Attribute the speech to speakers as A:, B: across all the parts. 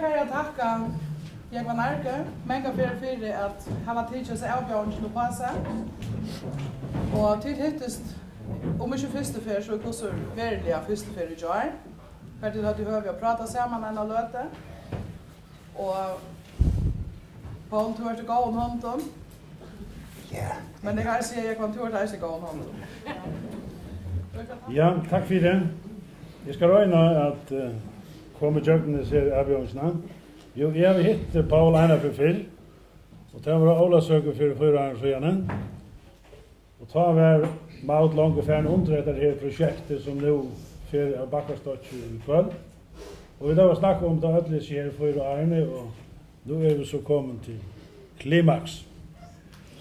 A: får jeg takke Jekvann Arke, mange for at han har tidligere seg avgjørelsen på seg. Og tid hittest, om ikke første fer, så hvordan virkelig første fer i år. For til at du hører vi å prate sammen enn å løte. Og Paul, du har til gå om hånden.
B: Ja.
A: Men det kan jeg si at Jekvann Tord har ikke gå om hånden.
C: Ja, takk for det. Jeg skal røyne at komme Jøgnes her avgjørelsene. Jo, jeg har hitt Paul Einar for fyr, og det var Ola søker for 4 år siden. Og ta var maut langt og færre underrettet her prosjektet som nå fyr av Bakkastotch i kveld. Og vi da var snakket om det ødelig her 4 årene, og nå vi så kommet til klimaks.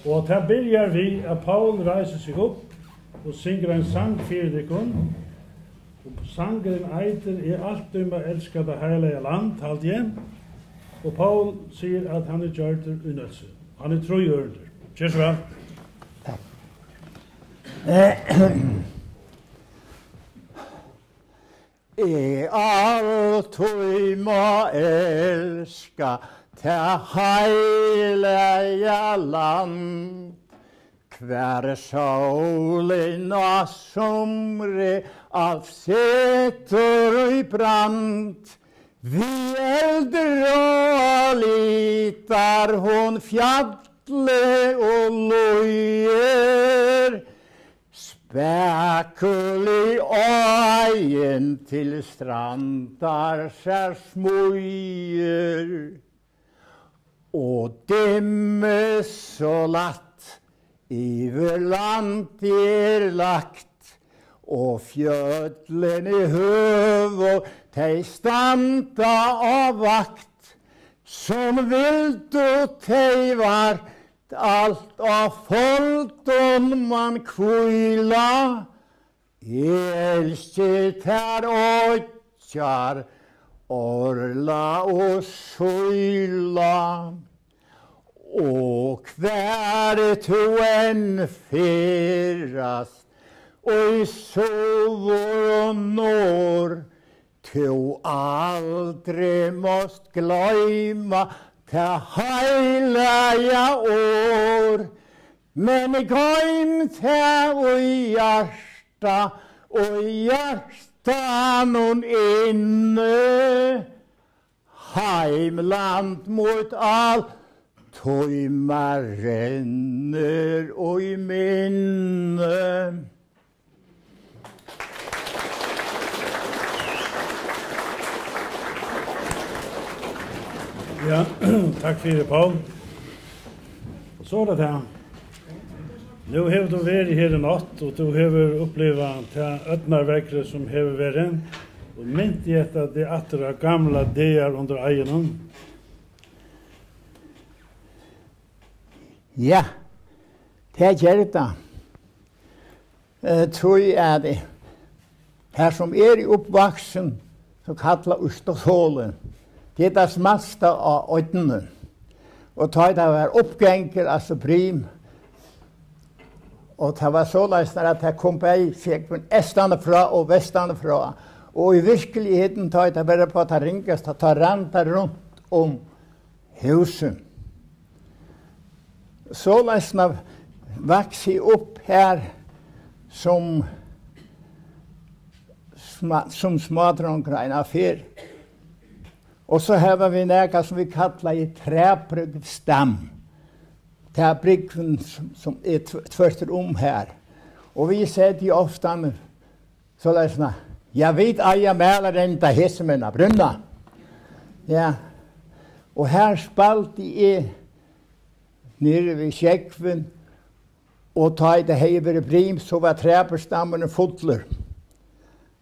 C: Og til begynner vi at Paul reiser seg opp og synger en sang for dere. Og sangeren eiter alt å elske det hele land, halt igjen. Og Paul sier at han gjort det unnelse. Han trojørende. Kjør så vel.
B: Takk. Alltid må elska til hele land. Hver solen og somre av setter i brand. Vi eldre og litar hon fjallet og lojer, spekuli øyen til strandar ser smujer, og dimme så latt iver land lagt, og fjødlen i høv og tei standa av vakt, som vilt og tei var alt av folton man kvila. Elsker ter åtjar, orla og søyla. Og hver to en ferast, og i sovor og når, to aldri måst gløyma til heilaja år. Men gløym til i hjarta nun inne, heimland mot all tøyma renner og i minne.
C: Ja, takk for det, Paul. Så det her. Nå har du vært her i natt, og du har opplevd til ødnarvekkere som har vært. Og mynt i at det er gamle deer under egen.
B: Ja, det gjør det. Tror jeg det. Her som i oppvaksen, så kallet Østerhålen. Det er det smalste av øynene. Og da det var oppganger, altså prim. Og det var så løsner at det kom på seg fra estene fra og vestene fra. Og i virkeligheten da det bare på at det ringes, at det rantet rundt om huset. Så løsner vokser opp her som smadronkreina fyr. Og så har vi nægget som vi kallar i træbryggstam. Det er bryggen som tvørter her. Og vi sier de ofte så løsner, jeg vet jeg mæler enda hissemene brunna. Ja. Og her spalte jeg nere ved Kjekven, og ta i det hever brim, så var træbryggstammen fotler.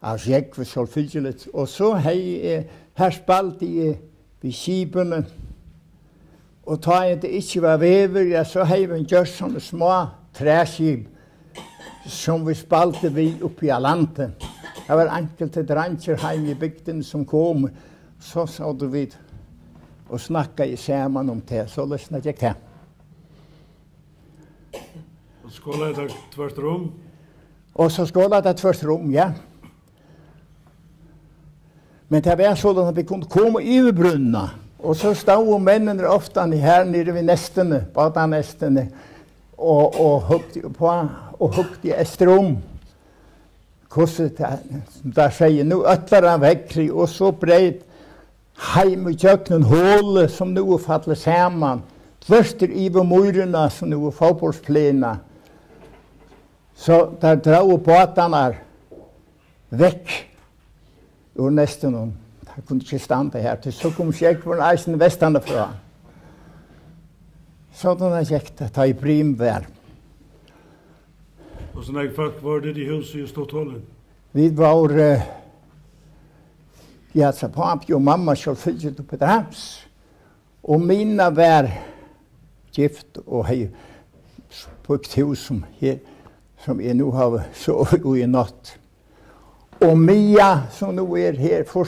B: Av Kjekven selvfølgelig. Og så her spalte jeg ved skipene, og ta jeg det ikke var vever, ja, så har vi gjort sånne små træskip som vi spalte vi oppi av landet. Det var enkelte dranger hjemme i bygden som kom, så sa du vid og snakket sammen om det, så løsnet jeg det.
C: Og skålet det tvert rom?
B: Og så skålet det tvert rom, ja. Men det var så att vi kunde komma i brunna. Och så stod männen ofta här nere vid nästene, badanästene, och huggde efter om. Kurset där säger nu öttlar han väcklig och så bred heim i köknen hål som nu faller samman. Tvärster i myrorna som nu fotbollsplena. Så där drar båtarna väck ur nästan om. Jag kunde inte stanna här. Till så kom jag från eisen västande fra. Sådana gick det ta i primvär.
C: Och så när folk var det i huset i Ståthållen?
B: Vi var så pappa och mamma så fyllde på Drams. Och mina var gift och hej på ett hus som jag nu har så i natt. Och Mia som nu är här för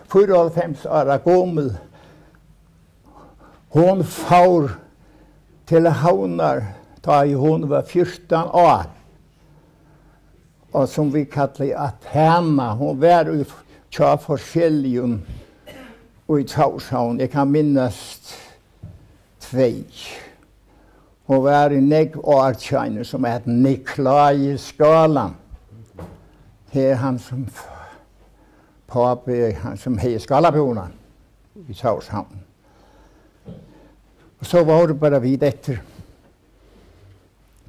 B: 4-5 år gammal. Hon får till Havnar da hon var 14 år. Och som vi kallar Athena. Hon var i tja forskjelligen och i Taushavn. Jag kan minnas 2. Hon var i Negg-Artjane som är Nikolaj Skalan. Här han som pappa, han som hej Skalaborna i Taushavn. Och så var det bara vid efter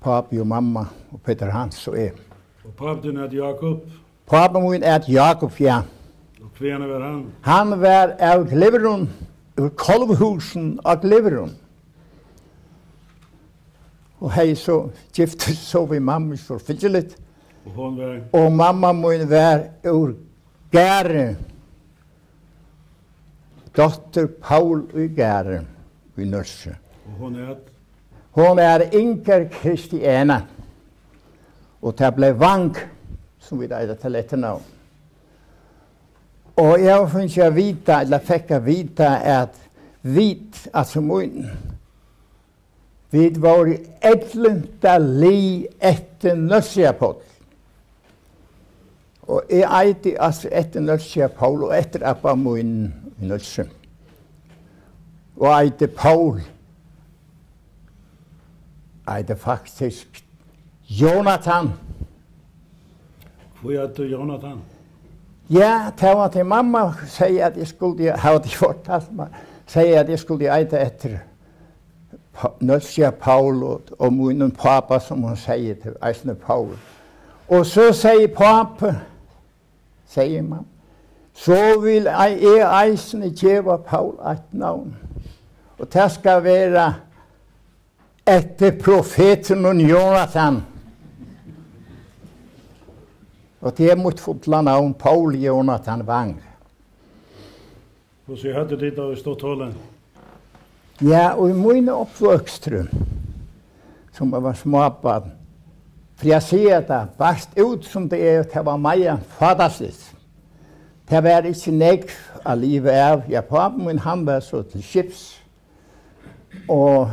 B: pappa och mamma och Peter Hans och jag.
C: Och pappan är Jakob?
B: Pappa min är Jakob, ja.
C: Och kvene var han?
B: Han var av Gliverun, ur Kolvhusen av Gliverun. Och hej så gifte så vi mamma så fylligt.
C: Och hon var?
B: Och mamma min var ur Gäre. Dotter Paul i Gäre i Nörse.
C: Och hon är?
B: Hon är Inger Kristiana. Och det blev Vank, som vi där till efternamn. Och jag fick vita, eller fick vita att vit, alltså mun. Vi var i ätlenta li efter Nörsiapot. Och jag äti alltså efter Nörsiapol och efter Abba mun i Nörsi. Och äti Paul. Äti faktiskt Jonathan.
C: Får jag till Jonathan?
B: Ja, det var till mamma säger att jag skulle ha det fortalt. Säger att jag skulle äta efter Nörsia Paul och min pappa som hon säger till Eisner Paul. Och så säger pappa, säger mamma, så vill jag Eisner geva Paul ett namn. Och det ska vara efter profeten och Jonathan. Och det är mot fotla navn Paul Jonathan Wang.
C: Och så hade det då stått hållen?
B: Ja, och i min uppvuxtrum, som jag var småbarn, för jag ser det bast ut som det är, det var mig fantastiskt. Det var inte nek av livet av. Ja, pappa min han var så til skips. Og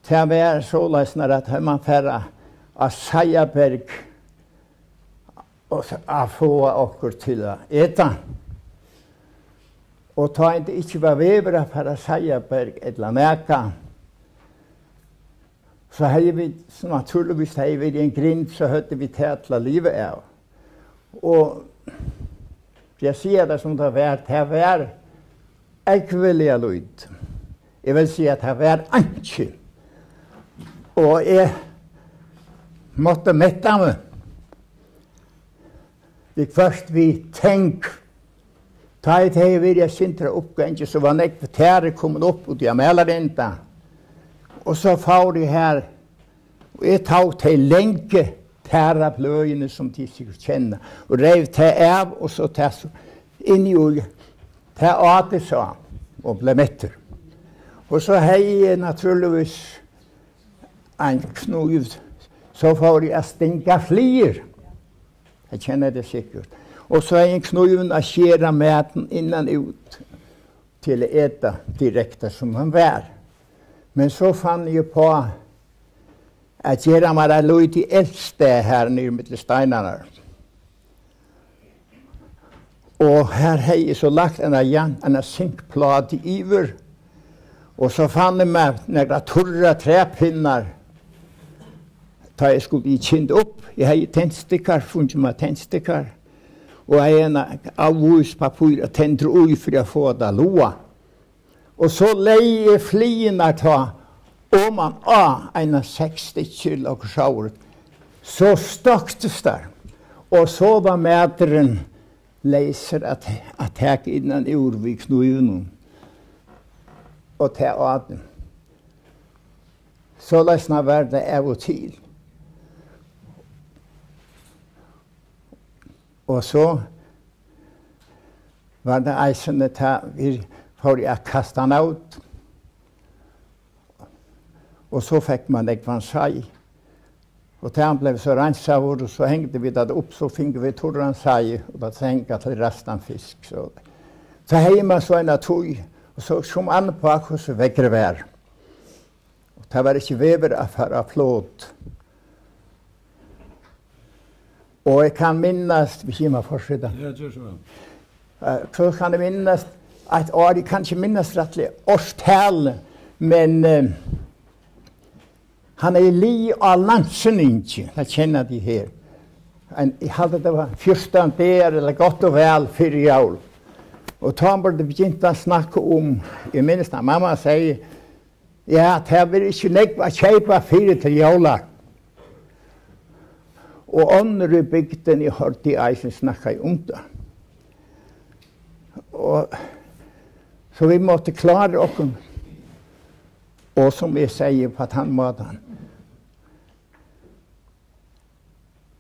B: det var så løsner at man færre av Seierberg og få okkur til å ete. Og ta ikke var vevere for Seierberg eller næka, så hadde vi, naturligvis hadde vi en grind, så hadde vi til livet av. Og jeg sier det som det var ekvelige lyd. Jeg vil si at det var ikke. Og jeg måtte mette meg. Det først vi tenk. Ta et hei vil jeg sintre oppgående, så var nekve tære kommet opp, og jeg melder ikke. Og så får de her, og jeg tar til lenge tære pløyene som de sikkert kjenner, og rev til av, og så tar inn i og tar av det så, og ble metter. Og så har jeg naturligvis en knuv, så får jeg stinka flir. Jeg kjenner det sikkert. Og så har jeg en knuven å skjere maten innan ut til å ete direkte som han var. Men så fann jeg på at gjøre meg det lyd i eldste her nere med steinene. Og her har jeg så lagt en sinkplate iver, og så fann jeg meg några torra träpinnar da jeg skulle i kind opp. Jeg har tändstickar, funnet meg tändstickar, og jeg har en avvuspapir og tendre ui for å få det loa. Og så leie fliene ta, og man en 60 kilo sjauret. Så staktes der, og så var mätaren leser at jeg innan ur vi knuven og ta av dem. Så lesna var det av og til. Og så var det eisende vi får jeg kastet han ut. Og så fikk man ekvann seg. Og til han ble så renset vår, og så hengte vi det opp, så fikk vi torran seg, og da hengte til resten fisk. Så hjemme så en av tog, og så kom an på akkurat så vekkere vær. Og det var ikke vever av flåt. Og jeg kan minnes, hvis jeg må fortsette.
C: Ja, det så.
B: Så kan jeg minnes, et år, jeg kan ikke minnes rettelig årstale, men han li av landsen ikke, jeg kjenner de her. Jeg hadde det var 14 der, eller godt og vel, 4 år. Og da burde begynte å snakke om, jeg minnes da mamma sier, ja, det vil ikke nekva kjeipa 4 til jævla. Og andre bygden i hørte i eisen snakka om det. Og så vi måtte klare oss. Og som jeg sier på den måten.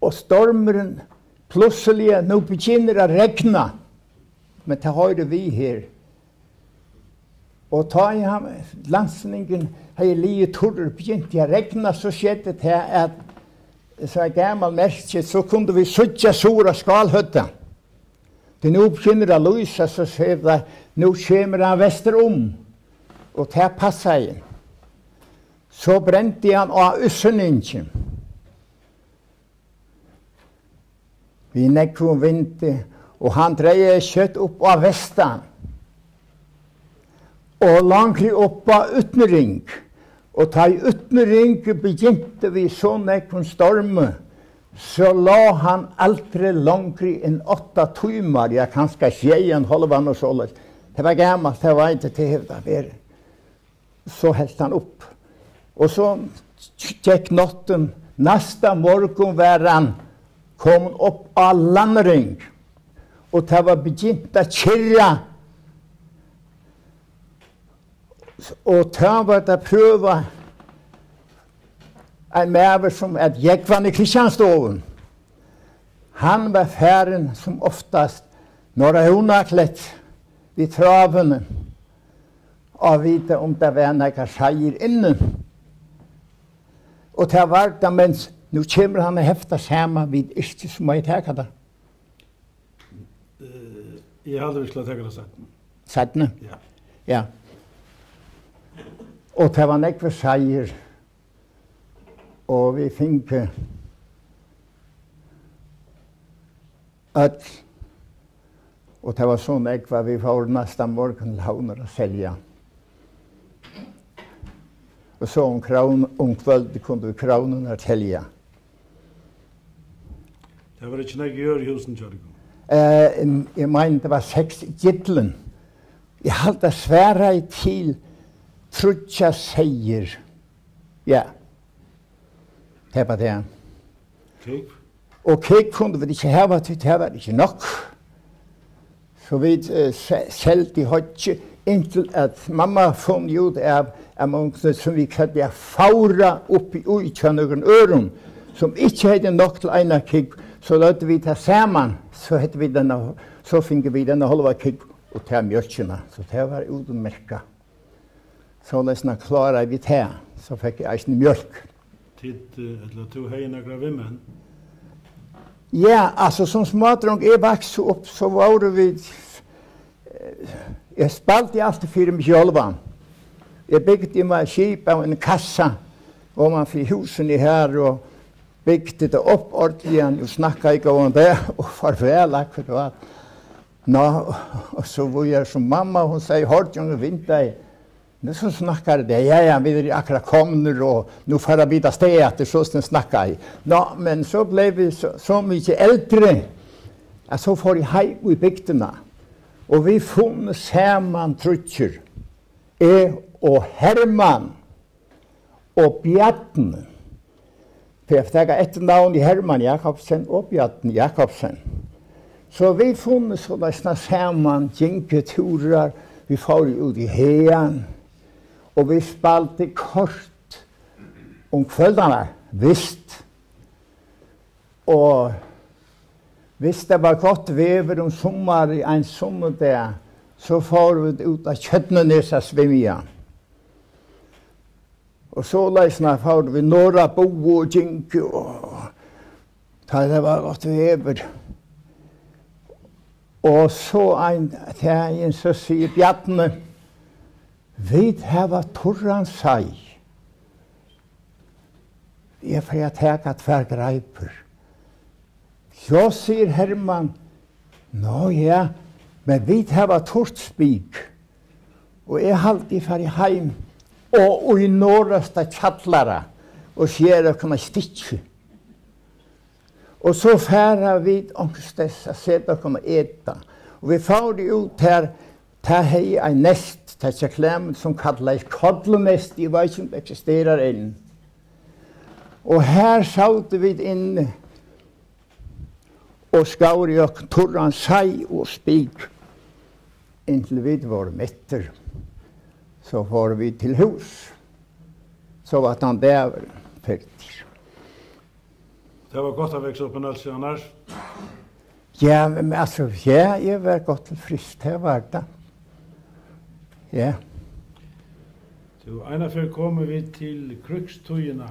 B: Og stormeren plutselig nå begynner å regne. Men det hører vi her. Og da landsningen har lige torrer begynte å regne, så skjedde det at så gammal merke, så kunde vi søtja sora skalhøtta. Det nå begynner å lyse, så ser det, nå kommer han vesterom, og det passer inn. Så brente han av usseningen. Vi nekko vinter, og han dreier kjøtt opp av vestan. Og langlig opp av utenring. Og da i utenring begynte vi så nekkon storme, så la han aldri langri enn 8 timer, ja, kanskje 6,5 og så. Det var gammelt, det var ikke til det var. Så heldt han opp. Og så gikk natten, neste morgen var han kom opp av landring, og det var begynt å kyrre. Og da var det prøve en maver som gikk vann i Kristianstoven. Han var færen som oftast når hun klett vid travene og vite om det var noen seier inne. Og det var det, mens nå kommer han og hefter sammen vid ikke som jeg tenker det.
C: Jeg hadde vi skulle tenke det sattene.
B: Sattene?
C: Ja.
B: Ja. Og det var nekve seier, og vi fikk ødt, og det var så nekve vi var nesten morgen launer å selge. Og så om kveld kunne vi kronen å selge.
C: Det var ikke nekve gjør i husen, Kjørgen?
B: Jeg mener det var 6 gittlen. Jeg hadde svære til trutja seier. Ja. Det var det.
C: Kik?
B: Og kik kunne vi ikke hava til, det var ikke nok. Så vi selv de hodje inntil at mamma funn ut av mange som vi kalte faura oppi ut av noen øren, som ikke hadde nok til ena kik, så løtte vi ta sammen, så finner vi denne halva kik og ta mjölkina. Så det var utenmerka. Så nesten klarer vi det, så fikk jeg eisen mjölk.
C: Eller to høyene gravimen?
B: Ja, altså som smådrong jeg vokste opp, så var vi, jeg spalte alltid for meg sjølvan. Jeg bygde meg skip av en kassa, og man fikk husene her, og bygde det opp ordentlig, og snakket ikke om det, og farvel akkurat. Nå, og så var jeg som mamma, hun sier, hårdt junge vinter, nu så snakkar det, ja, vi er akkurat komner, og nu får jeg byta sted etter, så snakkar jeg. Nå, men så ble vi så mye eldre, at så får jeg hei i bygdena, og vi funnet sammen trutjer, og Herman, og Bjartne, for jeg fikk etter navn i Herman Jakobsen og Bjartne Jakobsen. Så vi funnet sånne sammen, gjenketurer, vi får ut i hean, og vi spalte kort om kveldene, visst. Og hvis det var godt vever om sommer, en sommerdag, så får vi ut av Kjøtnenes og svimja. Og så løsene får vi några bo og gjenke, og det var godt vever. Og så en så sier Bjartne, vi har torran seg. Jeg får teka tvergreiper. Så sier Herman, nå ja, men vi har tortspik. Og jeg halte ferdig heim, og i norrasta kjallara, og sier jeg kunne stikke. Og så færa vi ångstess å se dere kunne eta. Og vi får det ut her, ta hei en nest, ta klemmen som kalles kodlenest, jeg vet ikke om det eksisterer inn. Og her saute vi inne, og skaur i oss torran seg og spik, inntil vi var metter. Så var vi til hus. Så var han der ferdig.
C: Det var godt å vekse opp en øl siden her.
B: Ja, men altså, ja, jeg var godt til frist, det var det. Ja.
C: Så ena før kommer vi til krukstøyene.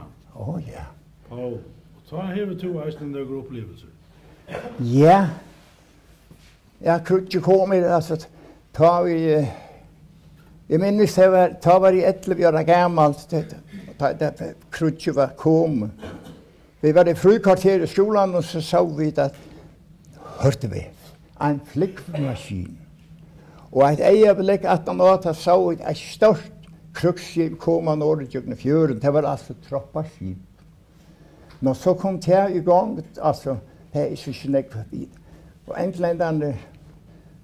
B: Ja.
C: Og så har vi to eisen nøkker opplevelser.
B: Ja. Ja, krukje kommer, altså, ta vi... Jeg minnes det var i 11 år gammalt, da krukje var kommet. Vi var i frukvarter i skolan, og så sa vi at, hørte vi, en flikkmaskin. Og et øyeblikk at han åt, så vi et stort kruksskip komme når det gjør fjøren. Det var altså troppaskip. Når så kom det i gang, altså, det er ikke nekk forbi. Og englenderne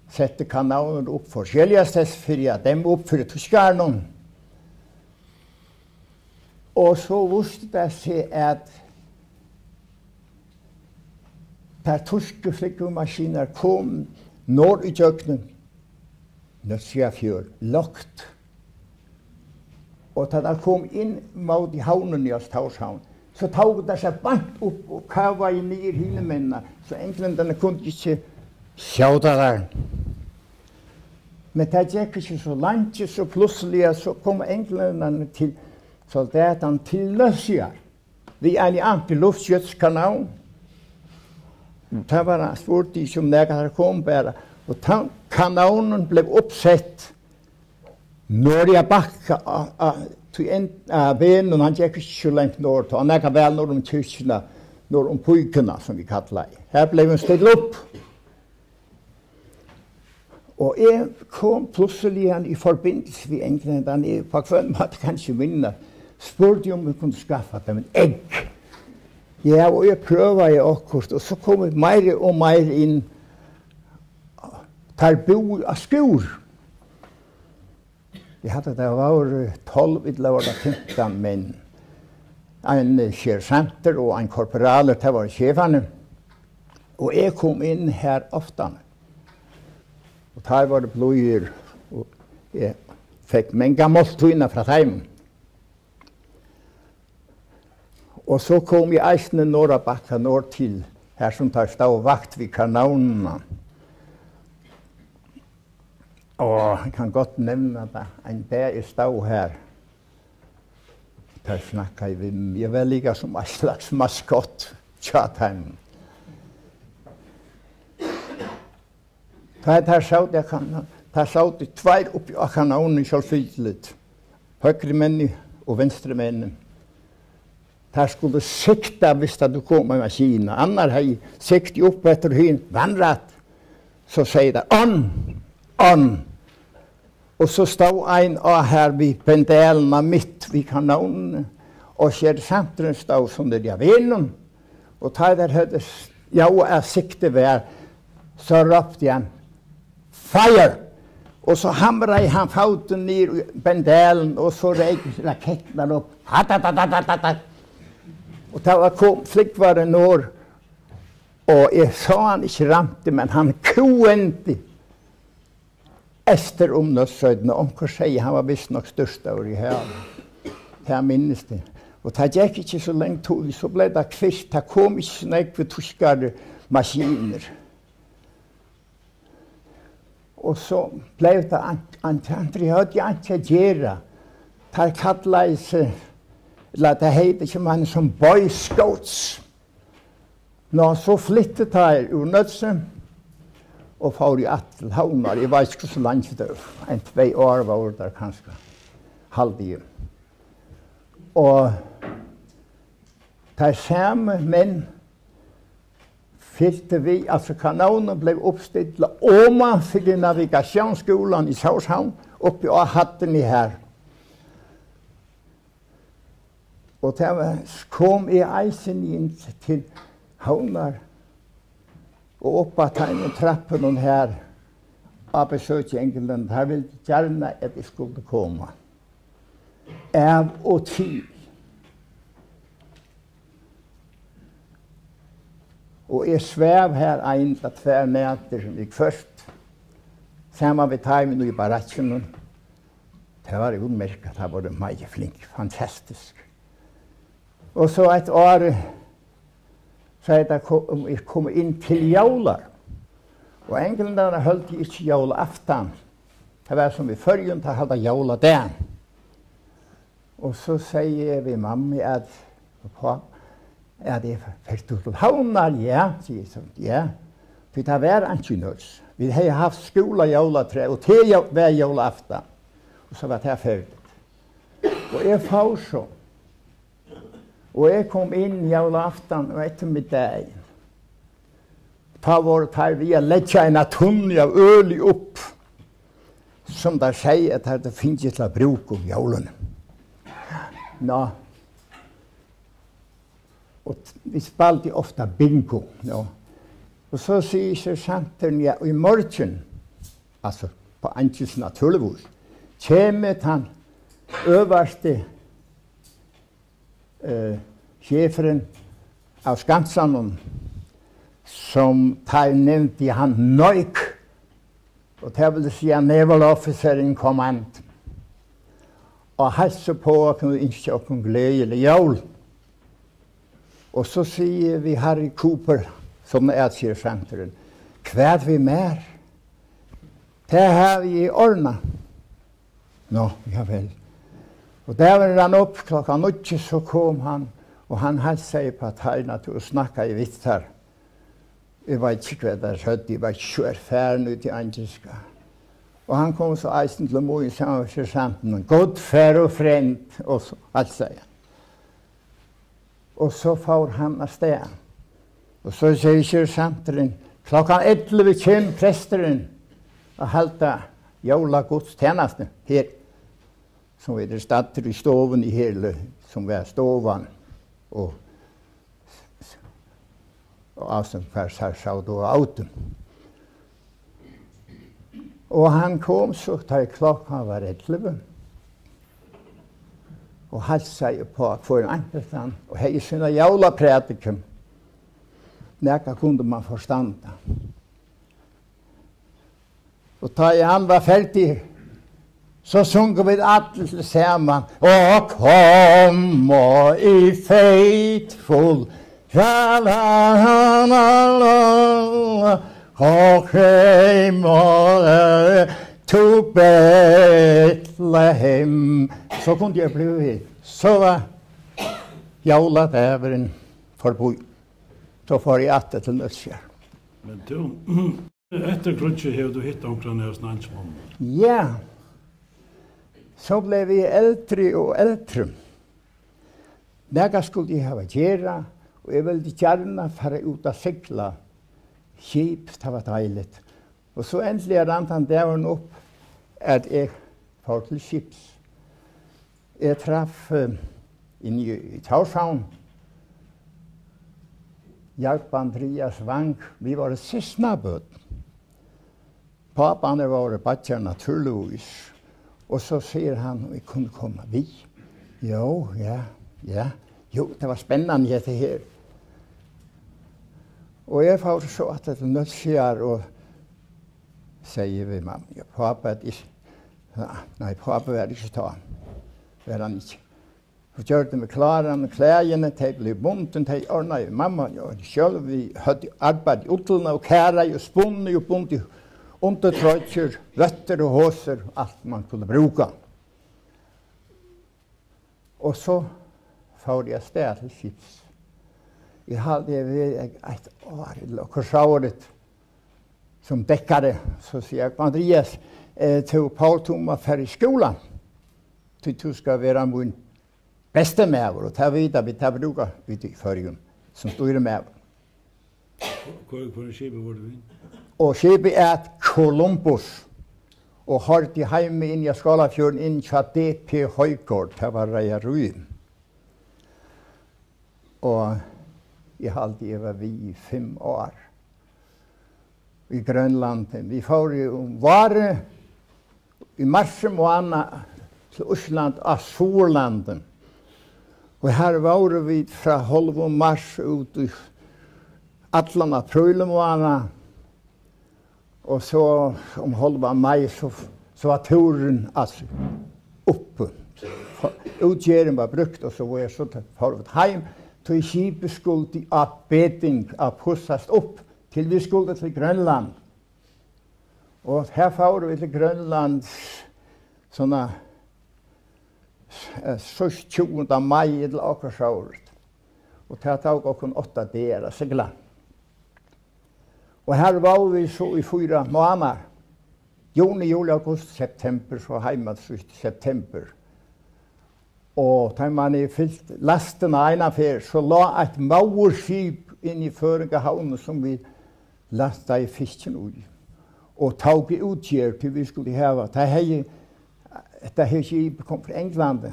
B: sette kanalen opp for skjeljestes, for ja, dem opp for tyskerne. Og så visste det seg at der tyske flikkemaskiner kom nord i kjøkkenen, Nødsjafjør, lagt. Og da de kom inn mot i havnen i Østhavshavn, så tog de seg bant opp og kava inn i hinemennene, så englenderne kunne ikke sjauta der. Men det gikk ikke så langt, så plutselig så kom englenderne til soldatene til Løsja. Vi er i antiluftskytskanalen. Det var en stort tid som der kom bare. Og kanalen ble oppsett når jeg bakka av benen, han gikk ikke så lengt nord, han gikk vel nord om kyrkene, nord om pojkene, som vi kallet det. Her ble vi stilt opp. Og jeg kom plutselig igjen i forbindelse med englenderne, jeg på kvelden måtte kanskje vinne, spurte om vi kunne skaffe dem en egg. Ja, og jeg prøvde akkurat, og så kom jeg mer og mer inn der bo av skur. Jeg hadde det var 12, det var det 15 menn. En sersjanter og en korporaler, det var sjefene. Og jeg kom inn her ofte. Og der var det blodgyr, og jeg fikk mange måltøyene fra dem. Og så kom jeg eisende norra bakka nord til, her som tar stå vakt ved kanonene. Og jeg kan godt nevne det, en dag jeg stod her. Der snakket jeg med meg, jeg var like som en slags maskott, tjatheimen. Der satt jeg tvær oppi av kanonen selvfytlet. Høyre menn og venstre menn. Der skulle sikta hvis du kom med maskinen. Annar har siktet opp etter hyn, vannrett. så sier det, on. Og så stod en av her vid pendelene midt vid kanonene, og sersanteren stod som det jeg vinnen, og da der hadde jeg sikte vær, så ropte han, fire! Og så hamret han foten ned i pendelen, og så reg rakettene opp. Og da kom flikkvaren når, og jeg sa han ikke ramte, men han kuente efter omnøsøydene. Omkår sier han var visst nok størst over i høyden. Det minnes det. Og det gikk ikke så lenge tog, så ble det kvist. Det kom ikke så nekve tyskere maskiner. Og så ble det antri, jeg hadde ikke gjøre. Det kallet seg, eller det heter ikke man som Boy Scouts. Nå, så flyttet jeg ur Nødsen, og får i til Havnar. Jeg vet ikke så langt det var. 2 år var det kanskje. Halvdige. Og det samme menn fylte vi, altså kanonen ble oppstilt oman for navigasjonsskolen i Saushavn, oppi av hatten i her. Og da kom jeg eisen inn til Havnar, og oppa tegnet trappen her, av besøk i England, her ville gjerne at jeg skulle komme. Av og til. Og jeg svev her 1-2 meter som gikk først. Sammen ved timen i barakken. Det var utmerket, det var meget flink, fantastisk. Og så et år, så er det kommet inn til jaular. Og englenderne holdt ikke jaulaftan. Det var som i førgen, det holdt jauladan. Og så sier jeg ved mamma at det fikk du til Havnar? Ja, sier jeg sånn. Ja, for det var ikke nøds. Vi har haft skola jaulatræ, og til hver jaulaftan. Og så var det ferdig. Og jeg får så. Og jeg kom inn i jaulaftan og ettermiddag. Da var det her vi legge en tunne av øl opp, som der sier at det finnes til å bruke om jaulene. Nå. Og vi spalte ofte bingo. Nå. Og så sier sersanteren, ja, i morgen, altså på Antjes naturligvis, kommer han øverste sjeferen av Skansen, som tar nevnt i han Nøyk, og det vil si at naval-offiseren kommand, og hilser på at vi ikke har noen gledelig jul. Og så sier vi Harry Cooper, som sier senteren, hva vi mer? Det har vi i ordna. Nå, ja vel. Og der var han opp klokka 8, så kom han, og han hilser på tegnet til å snakke i vitt her. Jeg vet ikke hva det skjøtt, jeg var kjør ferden ut i Angelska. Og han kom så eisen til å må i samme sersanten, god fær og frend, og så, alt sier han. Og så får han av sted. Og så sier sersanteren, klokka 11 kjem presteren og halte jævla godstjeneste her, som er det stedet i stoven i hele, som er stoven, og avsen hver sær og autum. Og han kom så da klokka var 11, og halsa på for en ankelstand, og hei sinna jævla prædikum. Nekka kunde man forstanda. Og da han var ferdig, så sunger vi alle sammen, og kom og i faithful, og krem og to Bethlehem. Så kunne jeg bli, så var jævla dæveren forbi. Så får jeg atter til Nødskjær.
C: Men du, etter krutset har du hittet omkring hos Nansmån?
B: Ja. Så ble vi eldre og eldre. Nega skulle jeg ha gjøre, og jeg ville gjerne fara ut og sykla. Kjip, det var deiligt. Og så endelig rant han dagen opp at jeg får til skips. Jeg traff inne i Torshavn. Hjalp Andreas Wang. Vi var sysnabød. Pappaene var badger naturligvis. Og så sier han vi kunne komme. Vi? Jo, ja. Jo, det var spennende det her. Og jeg får så at det nødskjer og sier vi mamma, ja, pappa er ikke, nei, pappa er ikke ta. Det er han ikke. Så gjør det med klærene, de ble bunten, de ordnet mamma, ja, selv vi hadde arbeid i utlene og kære og spunne og bunte undertrøyter, røtter og håser, alt man kunne bruke. Og så får jeg sted til skips. Jeg hadde vært et år, eller kursåret, som dekkare, så sier jeg, Andreas, til Paul Toma fer i skolen, til du skal være min beste med, og ta videre, vi tar bruker ut i førgen, som styrer med.
C: Hvor skipet var du inn?
B: Og skipet er Columbus, og har de hjemme inn i Skalafjorden inn til DP Høygård, det var Reiarui. Og jeg var vi i 5 år. I Grønland. Vi får jo vare i mars måned til Osland av Solanden. Og her var vi fra 12 mars ut i Atlan april måned. Og så om 12 mai så var turen altså oppe. Utgjøren var brukt, og så var jeg så forut hjem. Så skipet skulle av beding av pussast opp til vi skulle til Grønland. Og her får vi til Grønland sånne 20. mai til akkurat. Og det tok okken 8 dager å segla. Og her var vi så i 4 måneder. Juni, juli, august, september, så hjemme til september. Og da man fyllt lasten av en affær, så la et maurskip inn i Føringehavn som vi lasta i fisken ui. Og tog utgjør til vi skulle hava. Det her skip kom fra England.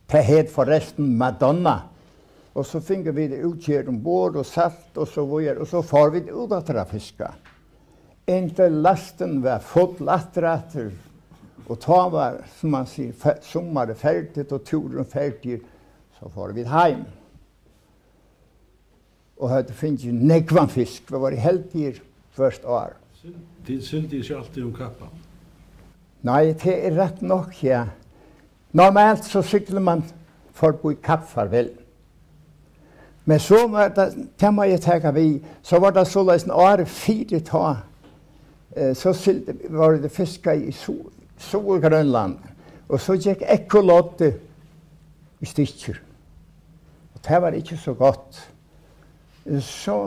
B: Det het forresten Madonna. Og så finner vi det utgjør ombord og salt og så videre. Og så får vi det ut etter å fiske. Inntil lasten var fått latteretter. Og ta var, som man sier, sommeren ferdig og turen ferdig. Så får vi hjem. Og det finnes jo nekvann fisk. Det var heldig første år.
C: Det sylte ikke alltid kappa?
B: Nei, det er rett nok, ja. Normalt så sykler man for å bo i kapp farvel. Men så var det må jeg tenke vi, så var det så løsende året 4 ta. Så var det fisket i Solgrønland. Og så gikk ekkolotte i stykker. Og det var ikke så godt. Så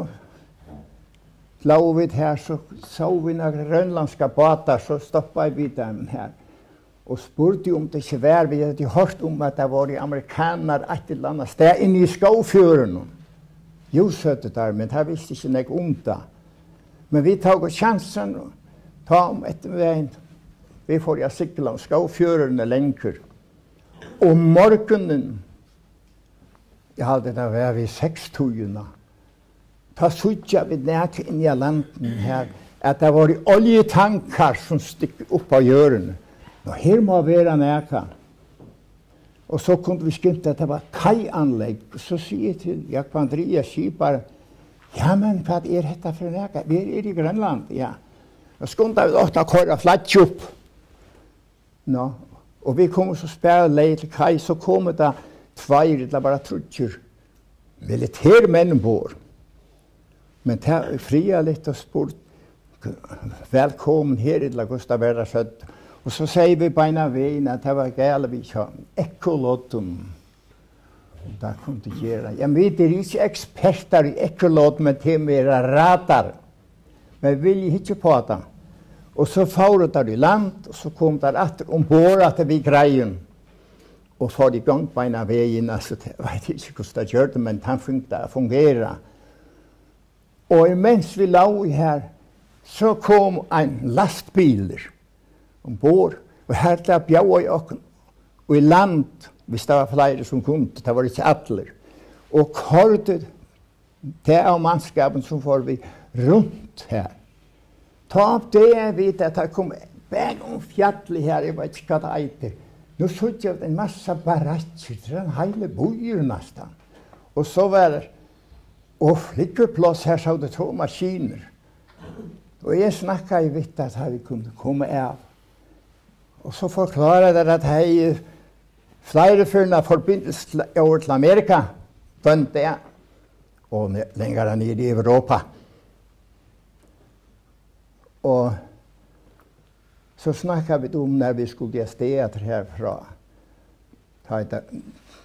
B: la vi her, så vi noen grønlandske båter, så stoppet vi dem her. Og spurte om det ikke var, vi hadde hørt om at det var amerikaner et eller annet sted inne i Skovfjorden. Jo, søtte der, men det visste ikke noe om det. Men vi tok sjansen og ta om etter veien. Vi får jeg sikla om Skovfjorden lenger. Og morgenen, jeg hadde det vært ved 6-togene, ta sutja vi ned inn i landen her, at det var oljetanker som stikker opp av hjørnet. Nå, her må være neka. Og så kunne vi skynde at det var kaianlegg. Så sier jeg til Jakob Andreas skipare, ja, men hva er dette for neka? Vi er i Grønland, ja. Og skynde vi åtta køyre flatt opp. Nå, og vi kom så spære leie til kai, så kom det 2, eller bare 3 militærmenn bor. Men det er fria litt og spurt, velkommen her i Gustav Verasødd. Og så sier vi beina veien at det var gale vi kjønn. Ekkolotten. Det kunne det gjøre. Jeg vet, det er ikke eksperter i ekkolotten, men til mer radar. Men jeg vil ikke på det. Og så får det i land, og så kom det etter ombord at vi greien. Og får i gang beina veien. Altså, jeg vet ikke hvordan det gjør det, men det fungerer. Og mens vi la her, så kom en lastbiler ombord, og her der bjau i okken, og i land, hvis det var flere som kunne, det var ikke alle, og kordet det av mannskapen som får vi rundt her. Ta opp det jeg vet at det kom bæg om fjallet her, jeg vet ikke hva det eiter. Nå såg jeg en massa barakker, det er en hele bøyer nesten. Og så var det, og flikkeplass her så det 2 maskiner. Og jeg snakket i vitt at vi kunne komme av. Og så forklarer jeg at jeg flere førende forbindelse over til Amerika, den der, og længere ned i Europa. Og så snakket vi om når vi skulle afsted herfra.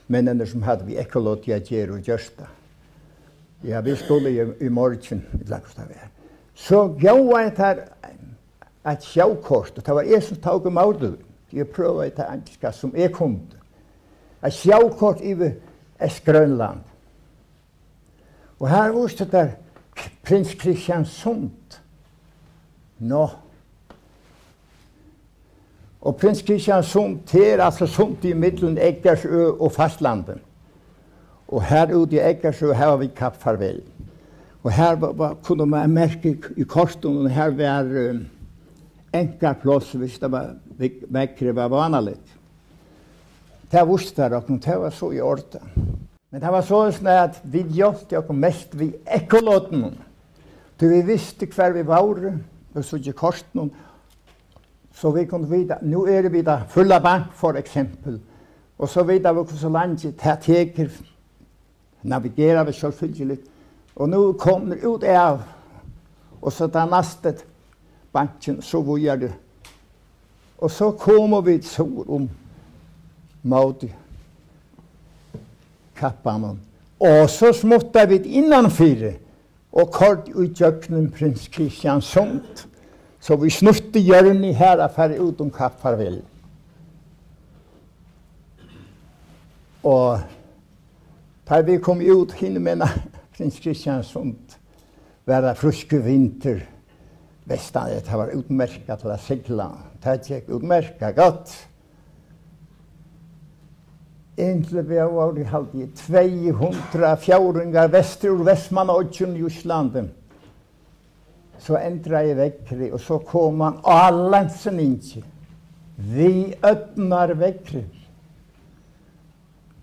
B: Mennene som hadde vi ekkolot i Ager og Gjørsta. Ja, vi skulle i morgen, så gav jeg der et sjavkort, og det var jeg som tog om audet. Jeg prøvde det engelska som jeg kom. Et sjavkort i Grønland. Og her var det prins Kristiansund. Nå. Og prins Kristiansund, det er altså sunt i middelen Eggersø og fastlanden. Og her ute i Eggersø, her var vi Kapp Farvel. Og her kunne man merke i korten, og her var enkelplass, hvis det var vekkere var vanlig. Det visste dere, og det var så i orden. Men det var sånn at vi hjelpte oss mest ved ekkolåten. Vi visste hver vi var, og så ikke korten, så vi kunne vite, nå er vi da fulla bank for eksempel, og så vet vi hvor så langt det teker, navigerer vi selvfølgelig, og nå kommer det ut av, og så da neste banken, så hvor gjør det. Og så kommer vi så om mot kappanen, og så småtte vi innanfyr, og kort utjøknen prins Kristiansund, så vi snutte hjørnet her og færre ut om Kapp Farvel. Og da vi kom ut hinne med prins Kristiansund, var det fruske vinter, vestan, det var utmerket til å sigla. Det gikk utmerket godt. Egentlig var det alltid 200 fjordingar vester og Vestmann og Øtjen i Oslandet. Så endret jeg vekkere, og så kom man allensen ikke. Vi øtnar vekkere.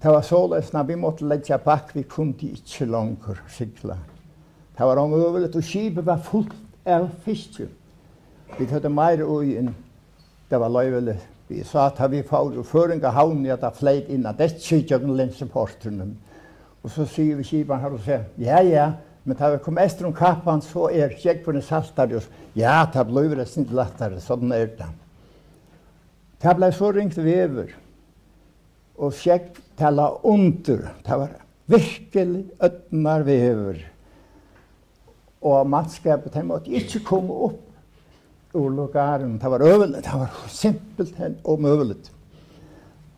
B: Det var således når vi måtte legge bak, vi kunne ikke langer sykla. Det var omøvelig, og skipet var fullt av fisk. Vi hadde mer ui enn det var løyvelig. Vi sa at vi får føringa havn i at det fleit inn, at det ikke gjør lenseportene. Og så sier vi skipene her og sier, ja, men da vi kom efter om kappan, så kjekkene saltare. Ja, det ble det snitt lettere, sånn er det. Det ble så ringt vever, og kjekk tala under. Det var virkelig øtnar vever. Og mannskapet, de måtte ikke komme opp ur lokaren. Det var øvelig, det var simpelt og møvelig.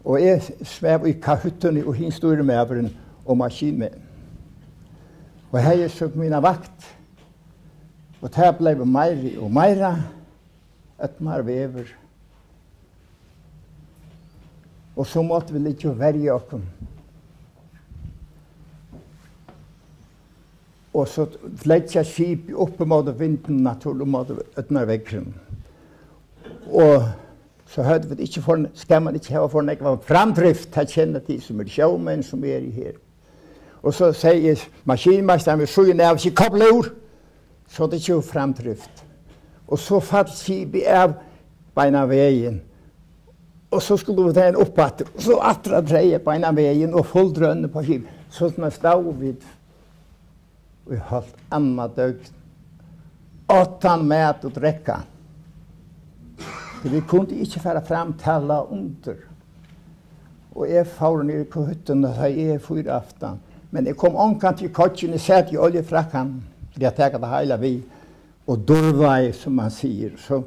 B: Og jeg svev i kahyttene og hinstyremøveren og maskinmenn. Og her søk mina vakt, og det ble mer og mer, øtnar vever. Og så måtte vi litt jo verge okken. Og så fleit jeg skip oppe mot vinden, naturlig mot øtnar vekkeren. Og så hadde vi ikke for, skal man ikke ha for nekva framdrift, jeg kjenner de som sjåmenn som i her. Og så sier maskinmesteren, vi så ned, ikke koble ur, så det ikke framdrift. Og så falt skipet av beina veien. Og så skulle vi ta en oppatter, og så atra dreie beina veien og full drønne på skipet. Så når stod vi holdt anna døgn. 8 mat og drekka. Vi kunne ikke fære fram tala under. Og jeg får ned på hytten, og jeg 4 aften. Men jeg kom omkant til kotjen, jeg satt i oljefrakkan, for jeg taket det hele vi, og durvei, som man sier. Så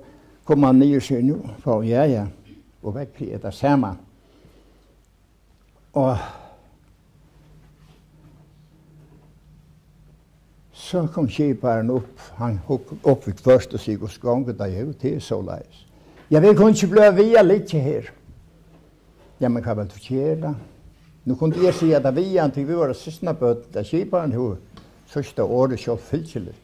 B: kom man ned og sier, nå, for ja, og vekk er det samme. Og så kom skiparen upp, han uppvikt först och sig och skånget där ju till så läs. Jag vill kunna inte bli via lite här. Ja, men kan väl göra. Nu kunde jag säga att vi antingen vi var sista på där skiparen hur första året så fyllligt.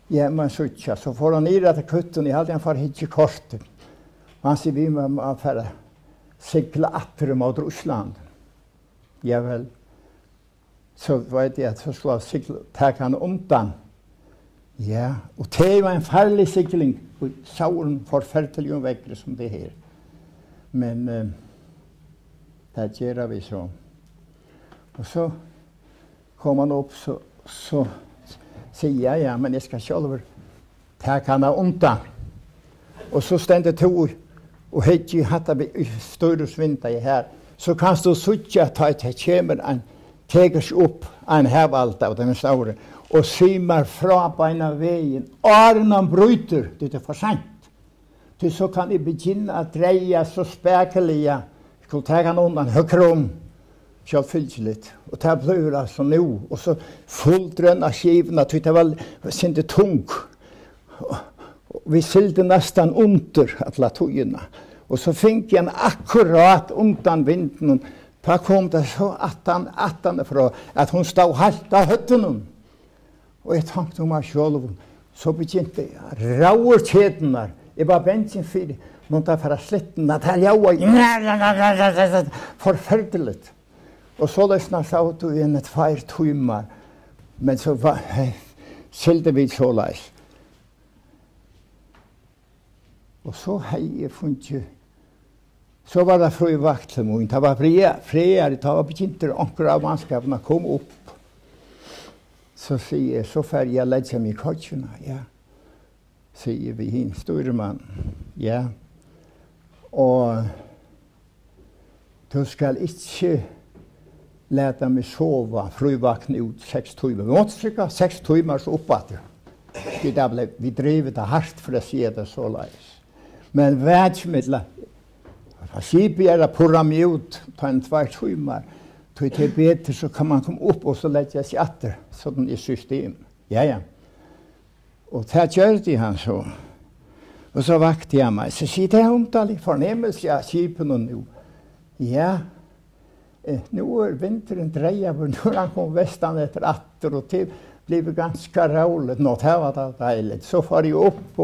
B: Ja, men så får han ner att kutten i hade han för hit kortet. Han säger vi med affärer segla åter mot Ryssland. Ja väl. Så vet jag att så skulle segla ta han undan. Ja, och det var en farlig segling och sauren förfärlig väckre som det här. Men det gör vi så. Och så kom han upp så säger jag, ja, men jag ska själv ta han undan. Och så stände to och hette hatta vi större svinta i här. Så kan du sucha att det kommer en tegers upp en hävalta av den sauren och simar fra på en vägen. Arnan bryter, det är för sent. Till så kan vi begynna att dreja så späkeliga. Skulle ta han undan högre om. Självfylligt. Och det blir alltså nu. Och så fullt rönna skivorna. Det var inte tung. Vi silde nästan under alla togorna. Och så fick jag en akkurat undan vinden. Då kom det så attan ifrån att hon stod halt av hötten. Och jag tänkte om mig själv. Så begynte jag. Rauer tjeterna. Jag var bensin för någon för att slitten. Att här jag var förfärdeligt. Och så lösna sa du en 2 timmar. Men så var silde vi så läs. Och så hej jag funnit. Så var det fru vaktlemun. Det var friare. Det var inte ankra av manskaperna kom upp. Så säger jag, så färg jag lägger mig i kotcherna. Ja. Säger vi hin, store man. Ja. Och du ska inte låta mig sova fruvakna ut 6 timmar. Vi måste trycka 6 timmar så uppåt. Vi drev det hårt för att se det så läs. Men världsmiddla. Skipet är att purra mig ut på en 2 timmar. Till det bättre så kan man komma upp och så lägga sig åter. Sådan är system. Ja. Och det gjorde han så. Och så vakte jag mig. Så sitter jag omtalig förnemmelse av skipen nu. Ja. Nu är vintern dreja. Nu har han kommit västan efter åter. Och det blev ganska roligt. Något här var det dejligt. Så får jag upp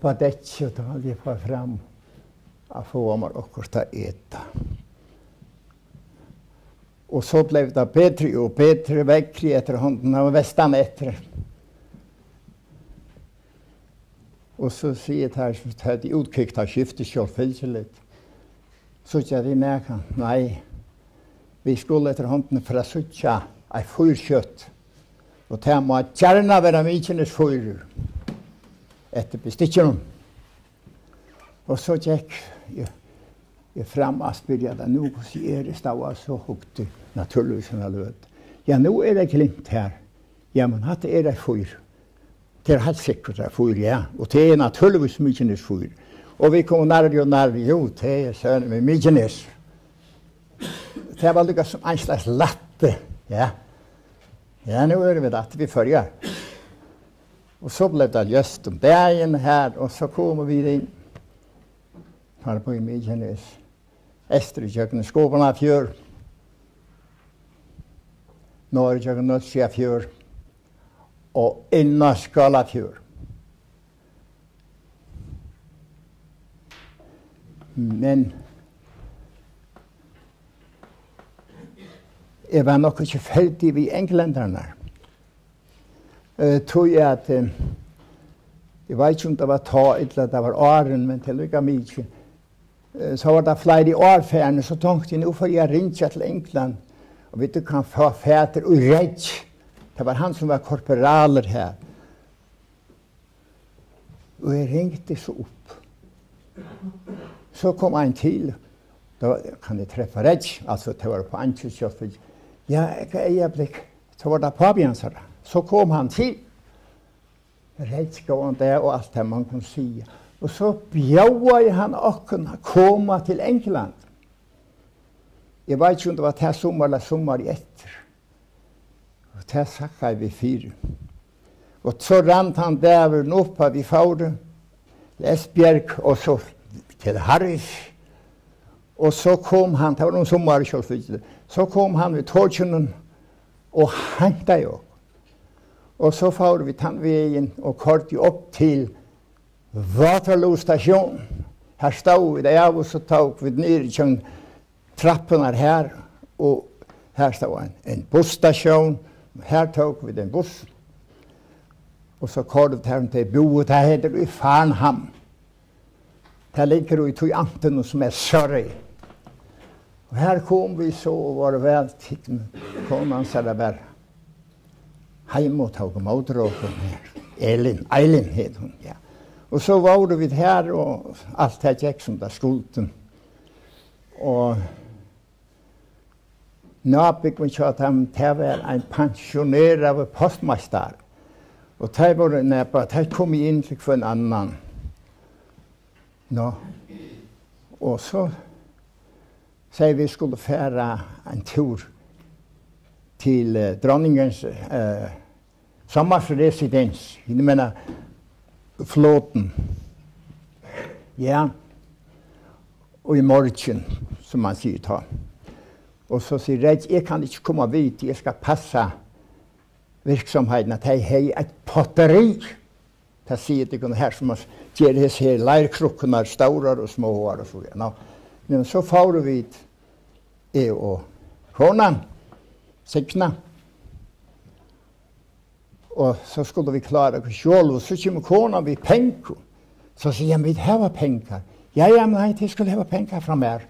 B: på däck. Och då hade jag fått fram. Att få mig att äta. Och så blev det bättre och bättre väckri efterhand när västan efter. Och så säger det här som hade utkickt av skiftet självfylligt. Så jag det näka, nej. Vi skulle efterhand för att sucha av fyrkött. Och det må gärna vara mycket fyrer. Efter bestickaren. Och så gick jag fram och spyrjade. Nu är det stått så högt naturligtvis som jag löt. Ja, nu är det klint här. Ja, men att det är det fyr. Det är helt säkert det fyr, ja. Och det är naturligtvis mycket fyr. Och vi kommer närmare. Jo, det är så med mycket. Det var lyckas som en slags latte. Ja. Ja, nu är det att vi följer. Och så blev det just om dagen här. Och så kommer vi in. Här på Midjenes. Esterköken, Skåparna fjör. Norrköken, Nötsja fjör. Och Innaskala fjör. Men jag var nog inte färdig vid engländarna. Tror jag att jag vet inte om det var ta eller det var åren, men till lycka mycket. Så var det flera årfärden, så tänkte jag nu får jag ringa till England. Och vet du kan få fäder och rädd. Det var han som var korporaler här. Och jag ringde så upp. Så kom han till. Då kan jag träffa rädd. Alltså det var på Antiköpet. Ja, jag blick. Så var det påbjörnsare. Så kom han till. Räddskåren där och allt det man kan säga. Och så bjöd han att komma till England. Jag vet inte om det var det här sommar eller sommar efter. Og det sakka vi 4. Og så rant han dæveren opp av vi fauret, Lesbjerg, og så til Harris. Og så kom han, det var noen sommerkjølsfylte, så kom han ved Torkjønnen og hentet jo. Og så får vi tannveien og kortet opp til Waterloo stasjon. Her stod vi der av, og så tok vi ned i trappene her, og her stod en busstasjon. Her tok vi den buss. Og så kortet her til boet, det heter i Farnham. Det ligger jo i Toyanten som Surrey. Og her kom vi så og var vel til konan sa det bare heim og tog motråken her. Eileen het hun, ja. Og så var vi her og alt det gikk som det skulden. Og nabik vi kjøtt ham til var en pensjoner av postmeister. Og det var næppa, det kom inn til for en annan. Nå. Og så sier vi skulle fære en tur til dronningens sommerresidens. Jeg mener, flåten. Ja. Og i morgen, som man sier ta. Og så sier Redd, jeg kan ikke komme vidt, jeg skal passe virksomheten, at jeg har et potteri. Det sier det her som gjør disse her leirkrukkene, store og små og så videre. Men så får vi jeg og kona, Signa. Og så skulle vi klare oss selv, og så kommer kona vi penger. Så sier jeg, vi har penger. Ja, nei, jeg skulle ha penger fra mer.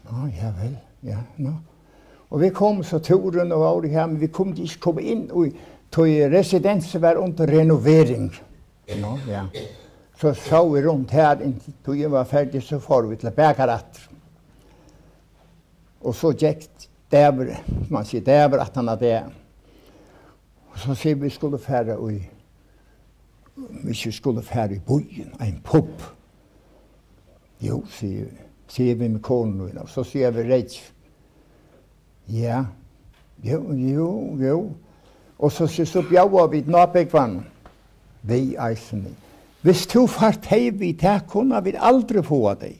B: Ja vel, ja, nå. Og vi kom så turen og var her, men vi kom ikke komme inn, og residensen var under renovering. Ja. Så så vi rundt her, inntil jeg var ferdig, så får vi til Bergeratter. Og så gikk dæver, man sier dæver at han det. Og så sier vi skulle fære i byen, en pub. Jo, sier vi med konen, og så sier vi Redd. Ja, jo. Og så bjauer vi nabekvann. Vi eisene. Hvis du fart hei vi, det kunne vi aldri få av deg.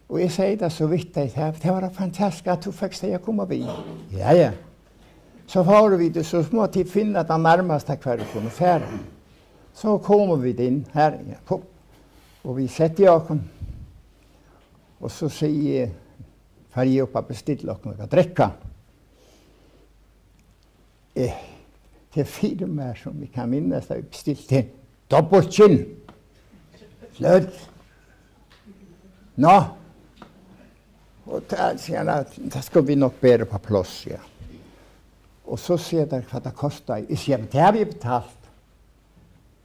B: Og jeg sier det så vidt, det var fantastisk at du fikk seg å komme vi. Ja. Så får vi det, så måtte jeg finne det nærmeste hver vi kunne fære. Så kommer vi inn her, ja, og vi setter oss. Og så sier jeg, får jeg opp og bestille oss noe å drikke. Det 4 mer som vi kan minnes, da vi bestilte dobbeltkinn. Fløt. Nå. Og da sier han at da skal vi nok bedre på plass, ja. Og så sier jeg hva det kostet. Jeg sier, det har vi betalt.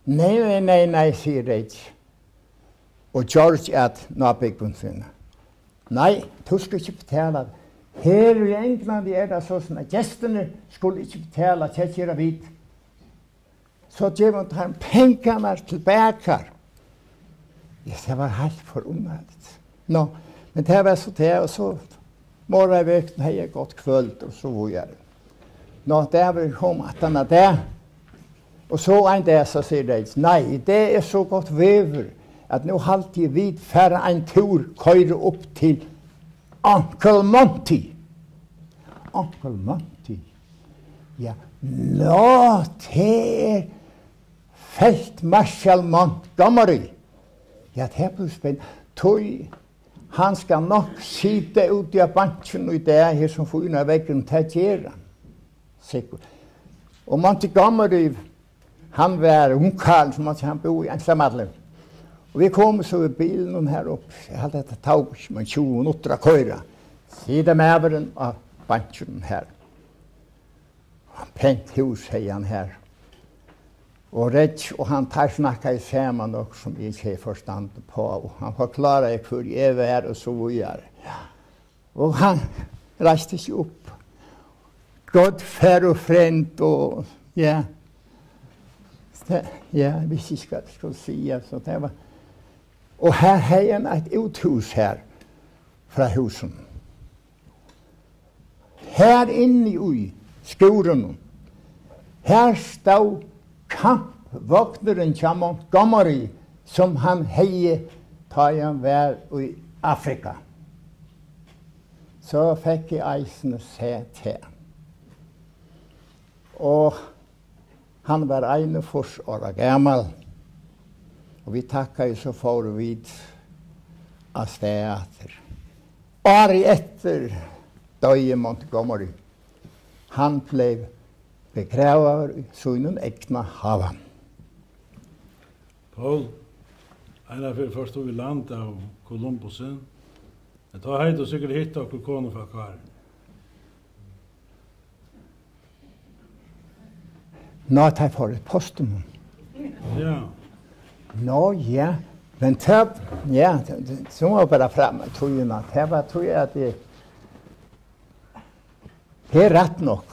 B: Nei, sier Redd. Og George at nabyggen finner. Nei, du skal ikke betale det. Her i England det sånn at gjestene skulle ikke betale til å gjøre vidt. Så gjør man tar pengene tilbake. Ja, det var helt forunderligt. Nå, men det var så det, og så morgenvekten har jeg gått kvølt, og så var jeg. Nå, det var kom at han det. Og så en dag så sier de, nei, det så godt vever, at nå halte jeg vidt færre en tur køyre opp til Uncle Monty. Uncle Monty. Ja, nå, det Feldmarskal Montgomery. Ja, det blir spennende. Han skal nok sitte ute av banken og det her som får unna veggen til gjøre. Sikkert. Og Montgomery, han var ungkarl som han bo i ensamadlen. Og vi kom så i bilen her opp. Jeg hadde dette tog som en 20 minutter å køyre. Sida med øveren av banken her. Pent hus, sier han her. Og Redd, og han tar snakka i sammen nok som jeg ikke har forstand på. Og han forklarer hvor jeg var og så videre. Og han reiste seg opp. God fær og frend og ja. Ja, jeg visste ikke hva jeg skulle si. Så det var. Og her har jeg et uthus her fra husen. Her inne i skuren. Her stod kampvogneren til Montgomery, som han hei ta han var i Afrika. Så fikk jeg eisen se til. Og han var 41 år gammel. Og vi takket så for vidt av stedet. Året etter døde Montgomery. Han ble begravet i sønnen egna haven.
C: Paul, en av fyrir først i land av Columbusen. Da har du sikkert hitt okkur kone fra kvar.
B: Nå tar jeg for et postum.
C: Ja.
B: Nå, ja. Men så var bare fremme i togene. Det var tog at det er rett nok.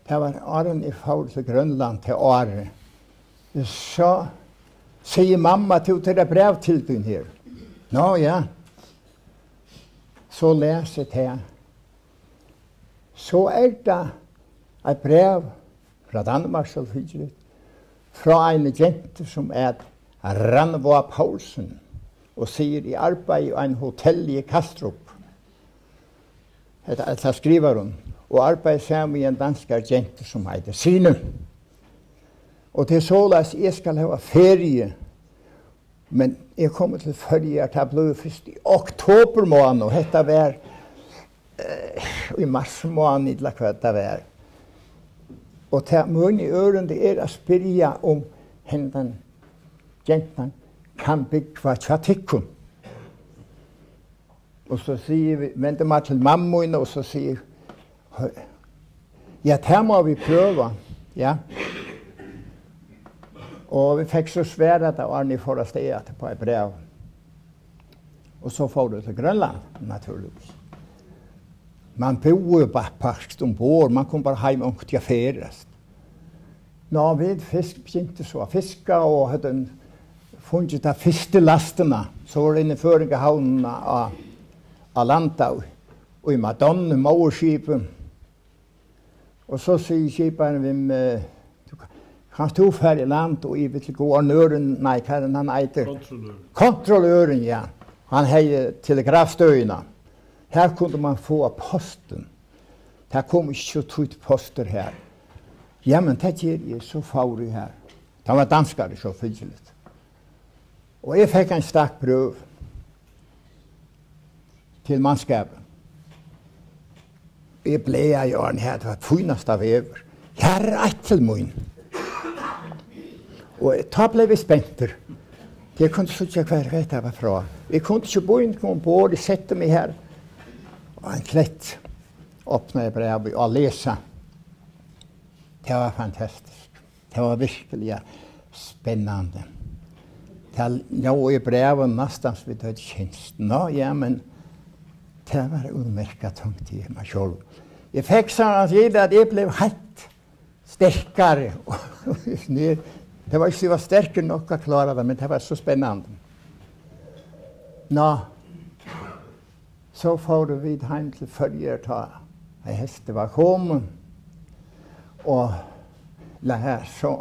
B: Det var åren i forhold til Grønland til året. Så sier mamma til det brev til den her. Nå, ja. Så leser jeg. Så det et brev fra Danmark, selvfølgelig, fra en jente som Ranvoa Paulsen, og sier i arbeid i en hotell i Kastrup. Det skriver hun. Og arbeid sammen med en dansk jente som heter Sine. Og til således jeg skal ha ferie, men jeg kommer til ferie at det ble først i oktober måned, og dette var i mars måned, eller hva det var. Og til munn i øren det å spørre om henne, jenten, kan bygge tjatikken. Og så sier vi, venter meg til mammoen, og så sier ja, det må vi prøve, ja. Og vi fikk så svære at Arne får av stedet på et brev. Og så får du til Grønland, naturligvis. Man bor jo bare parst ombord, man kom bare hjem og til feres. Nå, vi begynte så å fiske, og hadde funnet de første lastene, så var det innenføring av havnene av Landau, og i Madonna, Mauerskipet. Og så sier skiperen vi kan stå her i land, og jeg vil gå av nøren, nei, hva er han heter?
C: Kontrolløren.
B: Kontrolløren, ja. Han heier telegrafstøyene. Her kunne man få posten. Det kom ikke så tøyt poster her. Ja, men det gjør jeg så faurig her. Det var danskere så fyllelig. Og jeg fikk en stakk prøv til mannskapet. Jeg ble av Jørgen her, det var finest av over. Her et til min. Og da ble vi spenter. Jeg kunne ikke hva det var fra. Jeg kunne ikke bo inn på bord, jeg sette meg her. Og en klett åpnet brev og lese. Det var fantastisk. Det var virkelig spennende. Det lå i brevet nesten vi hadde kjent. Nå, ja, men det var utmerket tungt i meg selv. Jeg fikk sånn at jeg ble helt sterkere. Det var ikke sterkere nok å klare det, men det var så spennende. Nå, så får vi hjem til følger ta. En heste var kommet, og la her så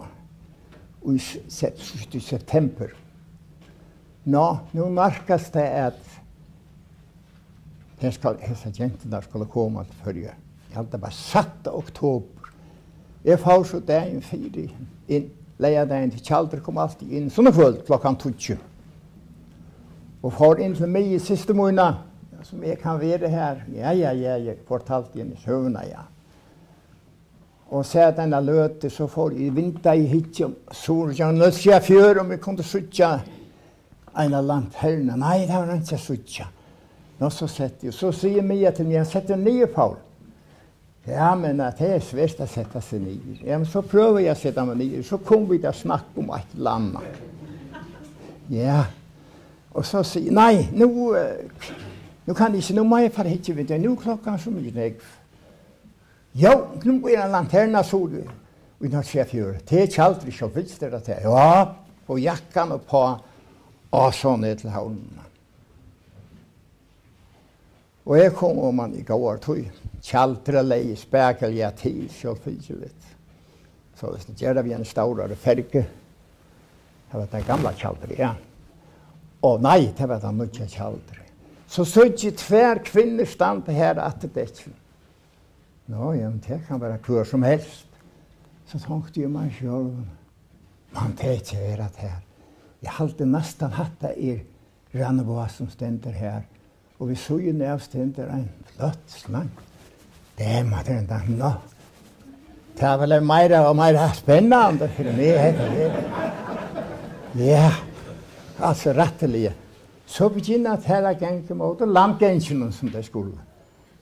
B: i september. Nå merkes det at disse jentene skulle komme til følger. Det var 7. oktober. Jeg får så dagen 4 inn. Leia dagen til Kjalder kom alltid inn. Sånne kveld klokken 20. Og får inn til meg i siste måned, som jeg kan være her. Ja, jeg fortalte inn i søvnene, ja. Og så denne løte, så får jeg vinter i hitje, så jeg nødde fjør om jeg kunne suttje en lanterne. Nei, det var ikke suttje. Nå så setter jeg, så sier Mia til meg, jeg setter nye, Paul. Ja, men det er svært å sette seg nye. Ja, men så prøver jeg å sette meg nye, så kommer vi til å snakke om et eller annet. Ja, og så sier jeg, nei, nå kan jeg ikke, nå må jeg fara hit, vet du, nå klokken så mye deg. Jo, nå er det en lanterne, så du, og nå ser jeg fjør. Det er ikke aldri så vidt det til. Ja, på jakken og på, og så ned til havnen. Og jeg kom om man i går tog. Kjaldre lei spekelja til, selvfylgjeligt. Så det gjør vi en staurare ferge. Det var det gamla kjaldre, ja. Og nei, det var det nødja kjaldre. Så ikke tver kvinner stande her etter det. Nå, ja, men det kan være hver som helst. Så tenkte jeg meg selv, man det ikke være det her. Jeg halte nesten hatt det Ranneboa som stender her. Og vi så jo ned stender en flott slang. Det måtte en dag nå. Det er vel mer og mer spennende for meg. Ja, altså rettelige. Så begynner det her gjengen mot landgjengen som det skulle.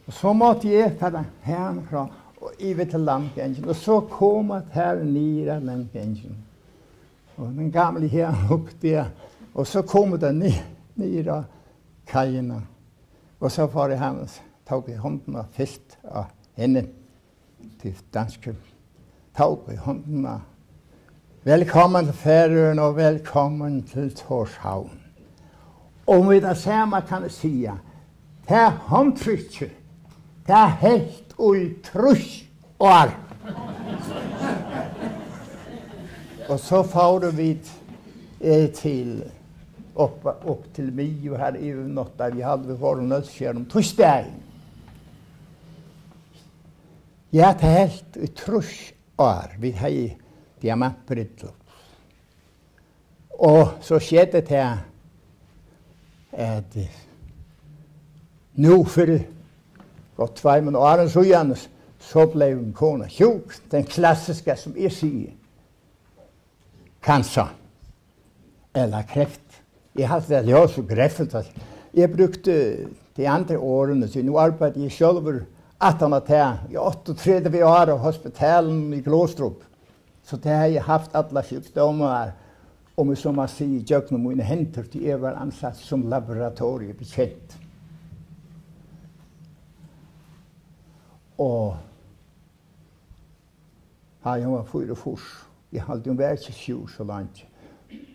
B: Og så måtte jeg ta herfra og iver til landgjengen. Og så kom det her nere landgjengen. Og den gamle her opp der. Og så kom det nere kajene. Og så var det hans. Tog i hånden og fest av henne til danske. Tog i hånden og velkommen til Færøen og velkommen til Torshavn. Og med det samme kan jeg si, det er håndtrykket, det er helt utrykk år. Og så får vi til opp til Mio her i natta. Vi hadde vært nødskjær om torsdagen. Ja, det er helt utrykk år. Vi har diamantbryttel. Og så skjedde det at nå for godt 2 år siden så ble en kone sjuk, den klassiske som jeg sier, cancer eller kreft. Jeg hadde det også greffet. Jeg brukte de andre årene, så nå arbeider jeg selv i 38 år av hospitalen i Glostrup. Så det har jeg haft alle sykdommer, om som man sier, gjør mine henter til jeg var ansatt som laboratoriebetjent. Og jeg var 44. Jeg hadde jo vært 27 så langt.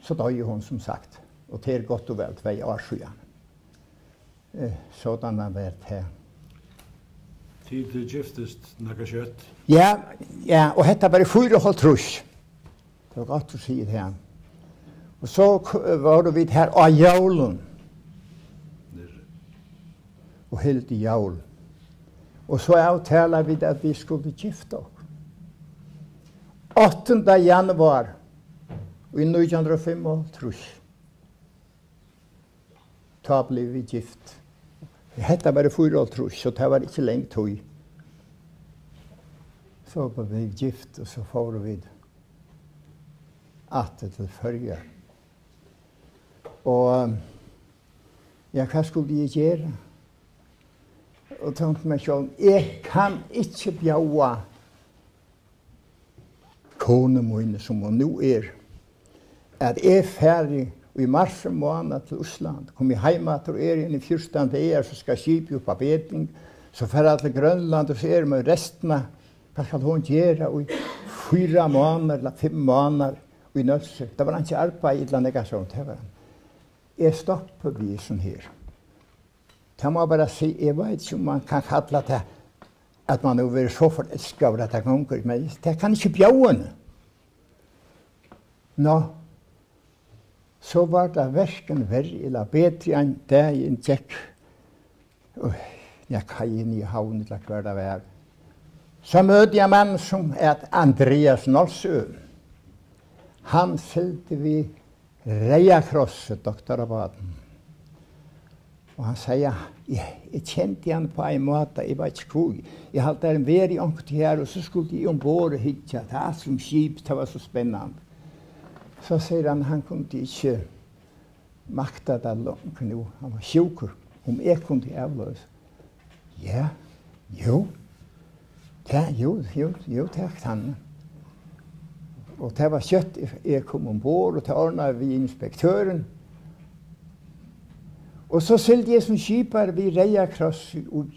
B: Så døde hun som sagt. Og det er godt og vel 2 år siden. Sådan har vært her.
C: Tid du giftest nakka kjøtt?
B: Ja, og dette var 4,5 trus. Det var godt å si det her. Og så var vi her av jaulen. Og helt i jaul. Og så avtaler vi at vi skulle gifte oss. 8. januar i 1905. Da ble vi gift. Dette var 4,5 trus, så det var ikke lenge tog. Så ble vi gift, og så får vi atter til førje. Og ja, hva skulle jeg gjøre? Og tenkte meg selv, jeg kan ikke bjaua kone mine som hun nå at jeg er ferdig i mars måned til Osland. Kom jeg hjemme til inn i 14. så skal skipet opp av beding. Så fer jeg til Grønland og så med restene. Hva skal hun gjøre i 4 måneder eller 5 måneder i Nølse? Det var ikke arbeid i et eller annet sånt. Jeg stopper vi sånn her. Det må bare si, jeg vet ikke om man kan kalle det at man har vært så forelsket over dette ganger, men det kan ikke bjøne. Nå, så var det hverken verre eller bedre enn det jeg gikk. Jeg kan inn i havn til hver dag vær. Så møtte jeg en mann som Andreas Norsø. Han fylte vi Reiakrosset, doktorabaden. Og han sier, jeg kjente han på en måte, jeg vet ikke hvor. Jeg hadde en vær i omkring her, og så skulle de ombord og hitja. Det var som skip, det var så spennende. Så sier han kunne ikke makta det langt nå. Han var sjuker, om jeg kunne avløse. Ja, jo, takk han. Og det var kjøtt, jeg kom ombord, og det ordnet vi inspektøren. Og så sylte jeg som skipar vi Reiakross ut.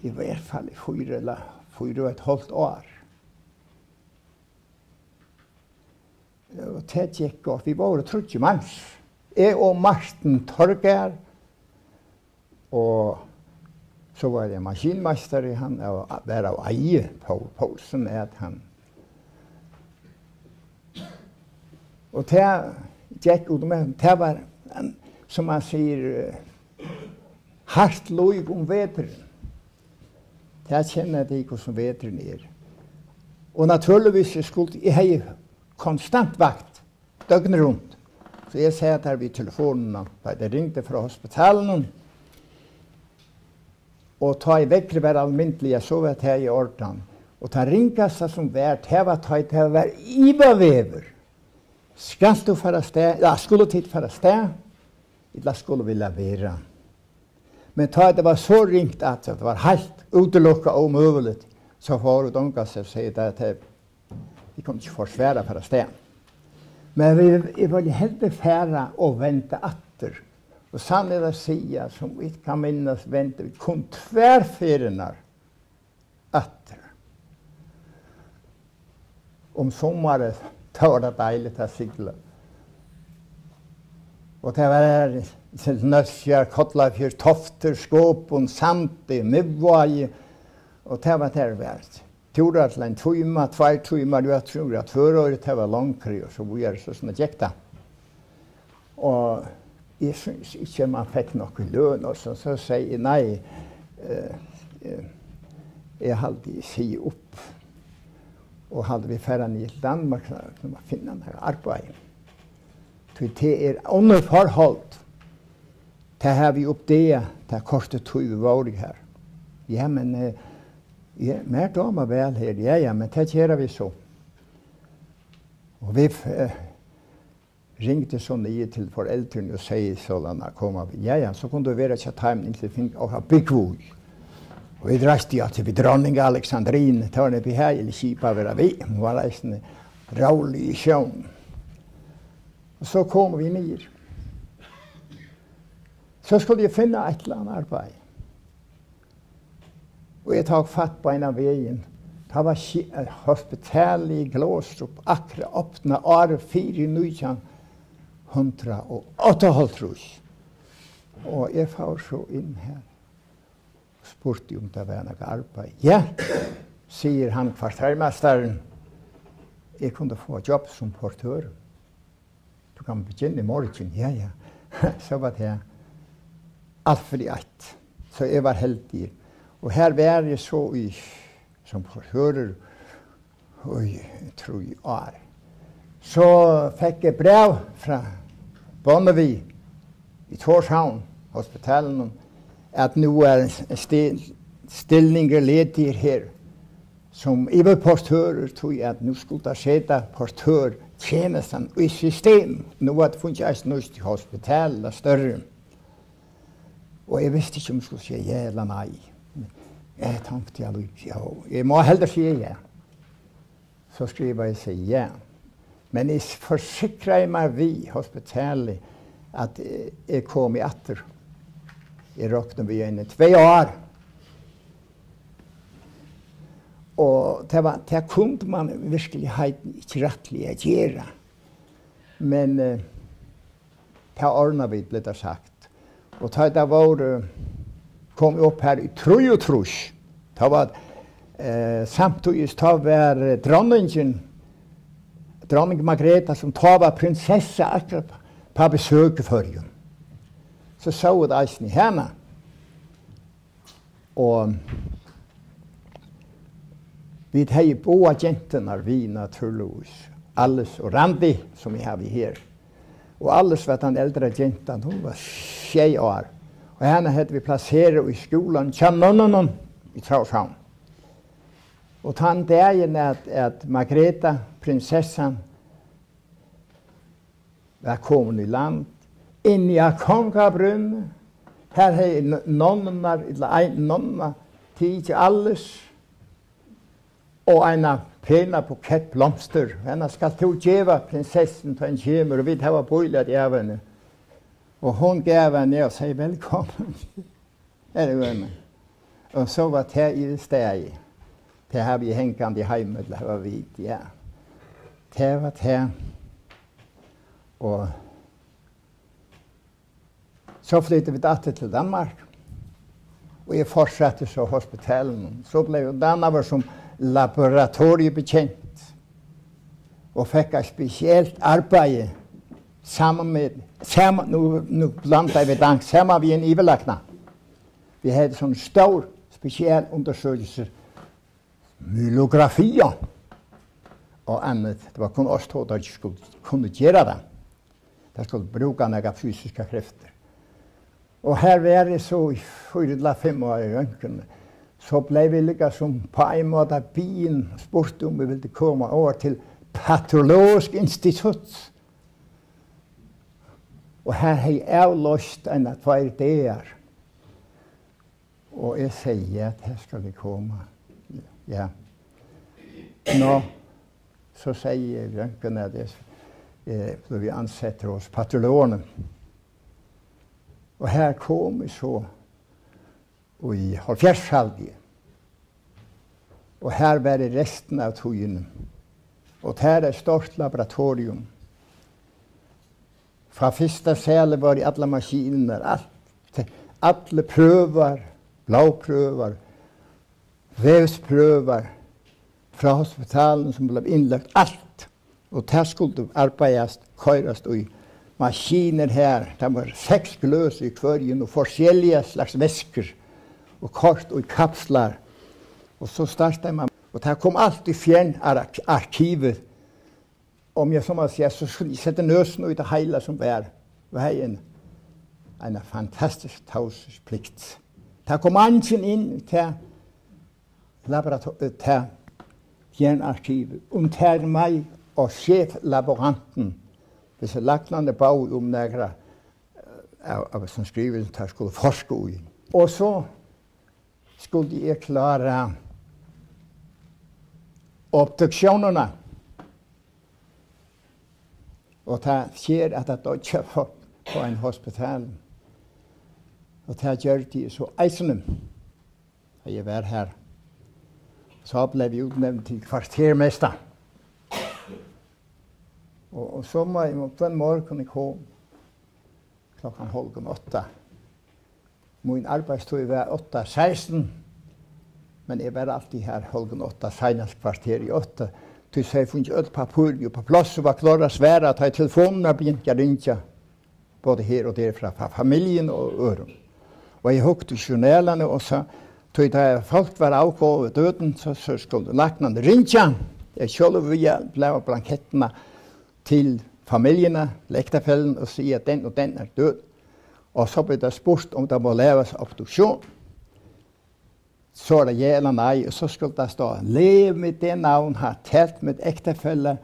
B: I hvert fall i 4,5 år. Og det gikk godt. Vi var 30 manns. Jeg og Martin Torger og Så var jeg maskinmester i han, og var av eie på Poulsen, at han. Og det gikk ut med, det var, som man sier, hardt lojg om veteren. Det kjenner jeg ikke som veteren er. Og naturligvis jeg har konstant vakt, døgnet rundt. Så jeg sier der vid telefonen, det ringte fra hospitalen, og ta i vekkere var almindelig, jeg så at jeg i ordan. Og ta ringkasta som vært, det var ta i det var ibavever. Skal du fara sted, ja, skulle tid fara sted, eller skulle vilja være. Men ta det var så ringt at det var helt utelukket og omøvelig, så får du donka seg og sier at vi kunne ikke forsvære fara sted. Men vi ville heller fære og vente atter. Og sann er det sia, som vi kan minnes vente, vi kom tverrferenar atter. Om sommaren var det deilig å sigla. Og det var Nøsskjær, Kotlafjør, Tofter, Skåpun, Sandi, Mivvai, og det var der vært. Tjorda til en timer, 2 timer, jeg tror at føråret det var langkrig, og så var det sånn at gikk da. Og jeg synes ikke man fikk noe løn, og så sier jeg nei, jeg hadde si opp, og hadde vi færre ned til Danmark, så man finner noe arbeid. Det er under forhold. Det har vi opp det kortet 20 år her. Ja, men mer damer vel her, ja, men det gjør vi så. Og vi ringte så nye til foreldrene og sier sånn, ja, så kunne det være ikke time inntil fint å ha byggvåg. Og vi reiste ja til dronning Alexandrine, det var nede her, eller kjipa være vi. Hun var reisende ravlig i sjøen. Og så kom vi ned. Så skulle jeg finne et eller annet arbeid. Og jeg tok fatt på en av veien. Det var hospital i Glåstrup, akkurat åpnet året 4.958. Og jeg får så inn her. Spurte om det var noe arbeid. Ja, sier han kvartermesteren. Jeg kunne få jobb som portør. Du kan begynne i morgen. Ja, ja. Så var det alt for ett. Så jeg var heldig. Og her var jeg så som portører i 3 år. Så fikk jeg brev fra Bonnevie i Torshavn, hospitalen, at nå stillinger ledig her. Som jeg var portører, tror jeg at nå skulle det skjede portørtjenesten i system. Nå var det funnet et nøst i hospitalet større. Og jeg visste ikke om jeg skulle si ja eller nei. Jeg tenkte ja. Jeg må heller si ja. Så skriver jeg seg ja. Men jeg forsikrer meg ved hospitalet at jeg kom i atter. Jeg råkte vi inn i 2 år. Og det kunne man virkelig ikke rettelig å gjøre. Men det ordnet vi, ble det sagt. Og det var, kom vi opp her i 33. Det var samtidig var dronning Margrethe, som var prinsesse akkurat på besøk for henne. Så så det eisen i henne. Og vi har båda jentene, vi naturligvis. Alles og Randi, som vi har her. Og alles var den eldre jenten, hun var 6 år. Og henne hadde vi plasseret i skolen, Kjannonen i Torshavn. Og den dagen at Margrethe, prinsessan, var kommet i land, inn i Kongabrunn. Her har nonner, eller en nonna, tid til alles, og en pena bukett blomster. Henne skal til å gjøre prinsessen til en kjemer, og vi har bøylet i henne. Og hun gav henne og sier velkommen. Er det henne? Og så var det i det stedet. Det har vi hengende i heimet, det var vidt, ja. Det var det. Og så flyttet vi datter til Danmark. Og jeg fortsatte så hospitalen. Så ble jeg dannet som laboratoriebetjent. Og fikk et spesielt arbeid sammen med, nu blander jeg ved dansk, sammen med en iverlagna. Vi havde sådan en stor speciel undersøgelse, myelografier og andet. Det var kun os to, der ikke skulle kunne gøre det. Der skulle bruge nogle fysiske kræfter. Og her var det så i 4-5 år i røntgen. Så blev vi ligget som på en måde bilen spurgte om vi ville komme over til Patologisk Institut. Og her har jeg afløst en af 2 dager. Og jeg sagde, ja, her skal vi komme. Ja. Nå, så sagde jeg røntgen, at vi ansætter hos patologerne. Og her kom vi så i 70-tallet. Og her var det resten av togene. Og her er et stort laboratorium. Fra første sale var det alle maskiner, alle prøver, blodprøver, vevsprøver fra hospitalen som ble innlagt, alt. Og der skulle arbeides, køres i maskiner her. Det var 6 gløs i kvørjen og forskjellige slags væsker og kort og kapsler. Og så startet man. Og det kom alltid fjernarkivet. Om jeg så må si, så skulle jeg sette nøsen ut av hele som var. Det var en fantastisk taushetsplikt. Det kom angen inn til fjernarkivet. Til meg og sjeflaboranten. Hvis lagnene bad om nære som skrivelsen der skulle forske i. Og så skulle jeg klare obduksjonene. Og det skjer at det dødde folk på en hospital. Og det gjør de så eisende. Da jeg var her. Så ble vi utnevnt til kvartermester. Og så må jeg på en morgen kom klokken 7:30. Min arbeidstid var 8:16. Men jeg var alltid her 7:30, senest kvarter i 8. Så jeg funnet alt papir på plass og var klar å svære at jeg telefonen begynte å ringe både her og der fra familien og øren. Og jeg hukte journalene og så da folk var avgått døden, så skulle lagnene ringe. Jeg selv ble blankettene til familiene, lektefellen, og sige, at den og den er død. Og så blev der spurgt, om der må laves obduktion. Så er det ja eller nej, og så skulle der stå, lev med det navn, har talt med ægtefælle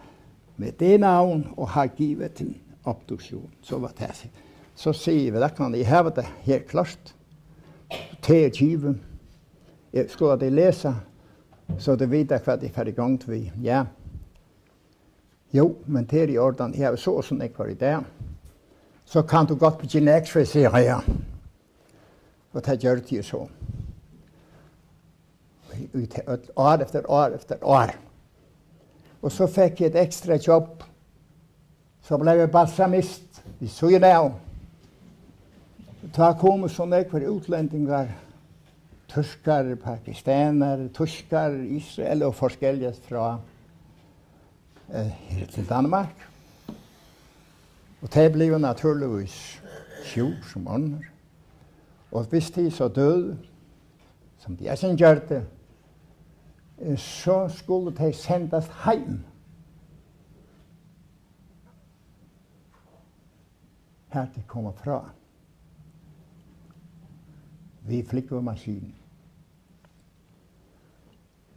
B: med det navn, og har givet til obduktion. Så var det. Så siger vi, jeg har det helt klart. Til givet. Jeg skulle det læse, så det ved hvad det er i gang til. Ja. Jo, men det er i orden. Jeg har så sådan ikke var i dag. Så kan du godt begynde ekstra, siger jeg. Og det gør det så. År efter år efter år. Og så fik jeg et ekstra jobb. Så blev jeg balsamist i Surinam. Da kom sådan ikke for utlændinger. Tyskere, pakistanere, tyskere, Israel og forskellige fra her til Danmark. Og det blev naturligvis syg som andre. Og hvis de så døde, som de sen gjør det, så skulle de sendes hjem. Her de kommer fra. Vi flikvemaskinen.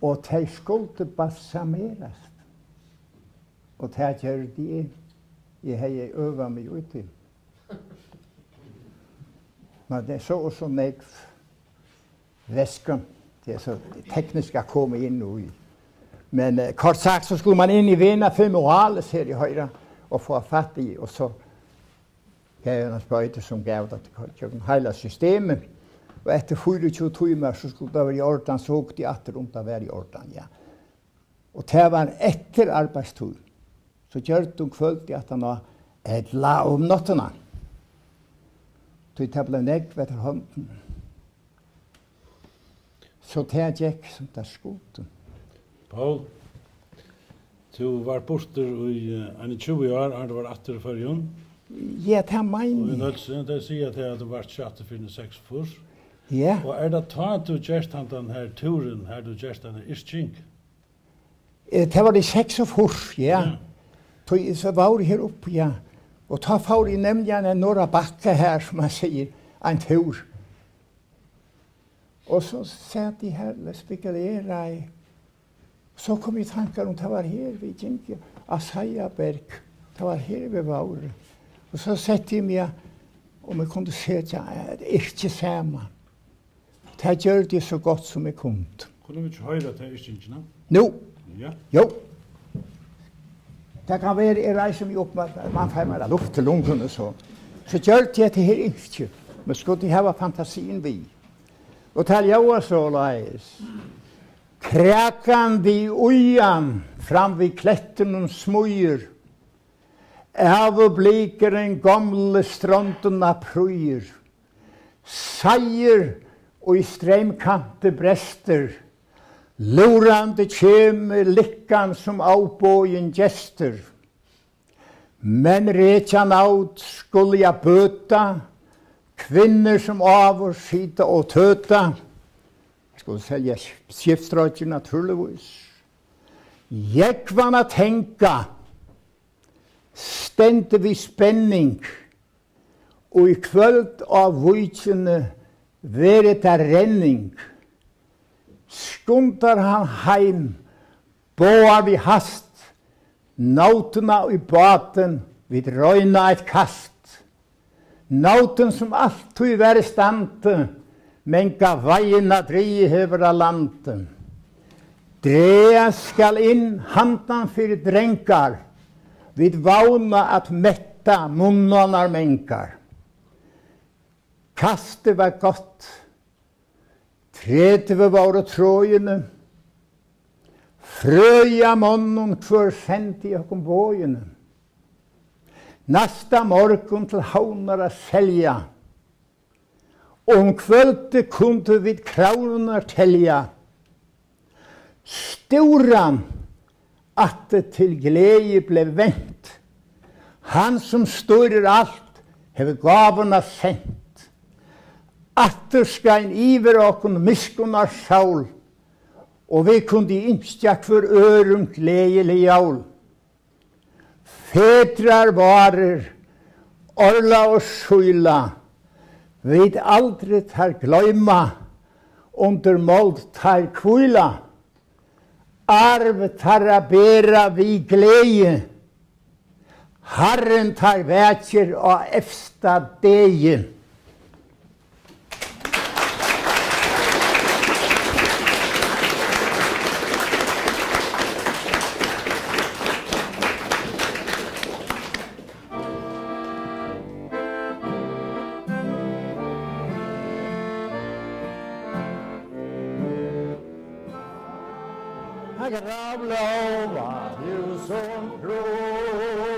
B: Og de skulle balsameres. Og det gjør de. Jeg har øvet mig ud til. Men det er så som jeg væsker. Det er så teknisk at komme ind ud i. Men kort sagt, så skulle man ind i vena femorales her i højre og få fat i, og så gav jeg en sprøjte, som gav det til hele systemet. Og efter 24 timer, så skulle det være i orden, så hugte jeg atter rundt at være i orden, ja. Og det var etter arbeidstid. Så gjør de følte at han var et la om nattene. Så det ble negv etter hånden. Så det gikk som det skulle.
C: Paul, du var borter i 21 år, har du var atter i førjen.
B: Ja, det er
C: Og i
B: meningen.
C: Nølsen, det sier til at du var 6 fors.
B: Ja,
C: Og det ta at du gjerst han den her turen, her du gjerst den her Ischink?
B: det var det 46, ja. Så var det her oppe, ja. Og ta får jeg nemlig en norra bakke her, som man sier, en tur. Og så satt de her og spekulera. Så kom jeg i tankar om det var her vi gikk, Asaiaberg. Det var her vi var. Og så sette jeg meg, om jeg kunne se at det ikke sammen. Det gjør det så godt som jeg kunne.
C: Kunne vi ikke høre til Ischinkene?
B: Nå,
C: Ja.
B: jo. Det kan være, jeg reiser meg opp med, man får mer luft til lungene så. Så gjør det til her ikke. Men skulle ha fantasien vi. Og til jeg så leis. Krækande ujan fram vid klättern smøyer. Avbliker en gamle strandena prøyer. Seier og i streimkante brester. Lurande kjeme likkan som avbågen gjester. Men rekjan out skulle jeg bøta. Kvinner som avår sida og tøta. Jeg skulle selja skipsdrager naturligvis. Jeg vann å tenka. Stendte vi spenning. Og i kvöld av vujtjene veret er renning. Skundar han heim, boar vi hast. Nautena i baten, vid røyna et kast. Nauten som alltid være stante, men gav veina drie hever av lande. Drea skal inn handan fyrir drengar, vid vauna at metta munnanar menkar. Kastet var godt, tredve var tråjene, frøya månen kvar sendte jeg om båjene. Nästa morgon til haunar a selja. Om kvölde kunde vid kraunar telja. Storan att det till glädje blev vänt. Han som styrer allt hever gavarna sent. Atter ska en iver okon miskunnar saul. Och vi kunde instjak för örum glädjelig jaul. Fedrar varer, orla og skyla, vid aldri tar gløyma, under mold tar kvila. Arv tar a bera vi gleie, Herren tar vætjer av efsta deie. Gravlova, du som tror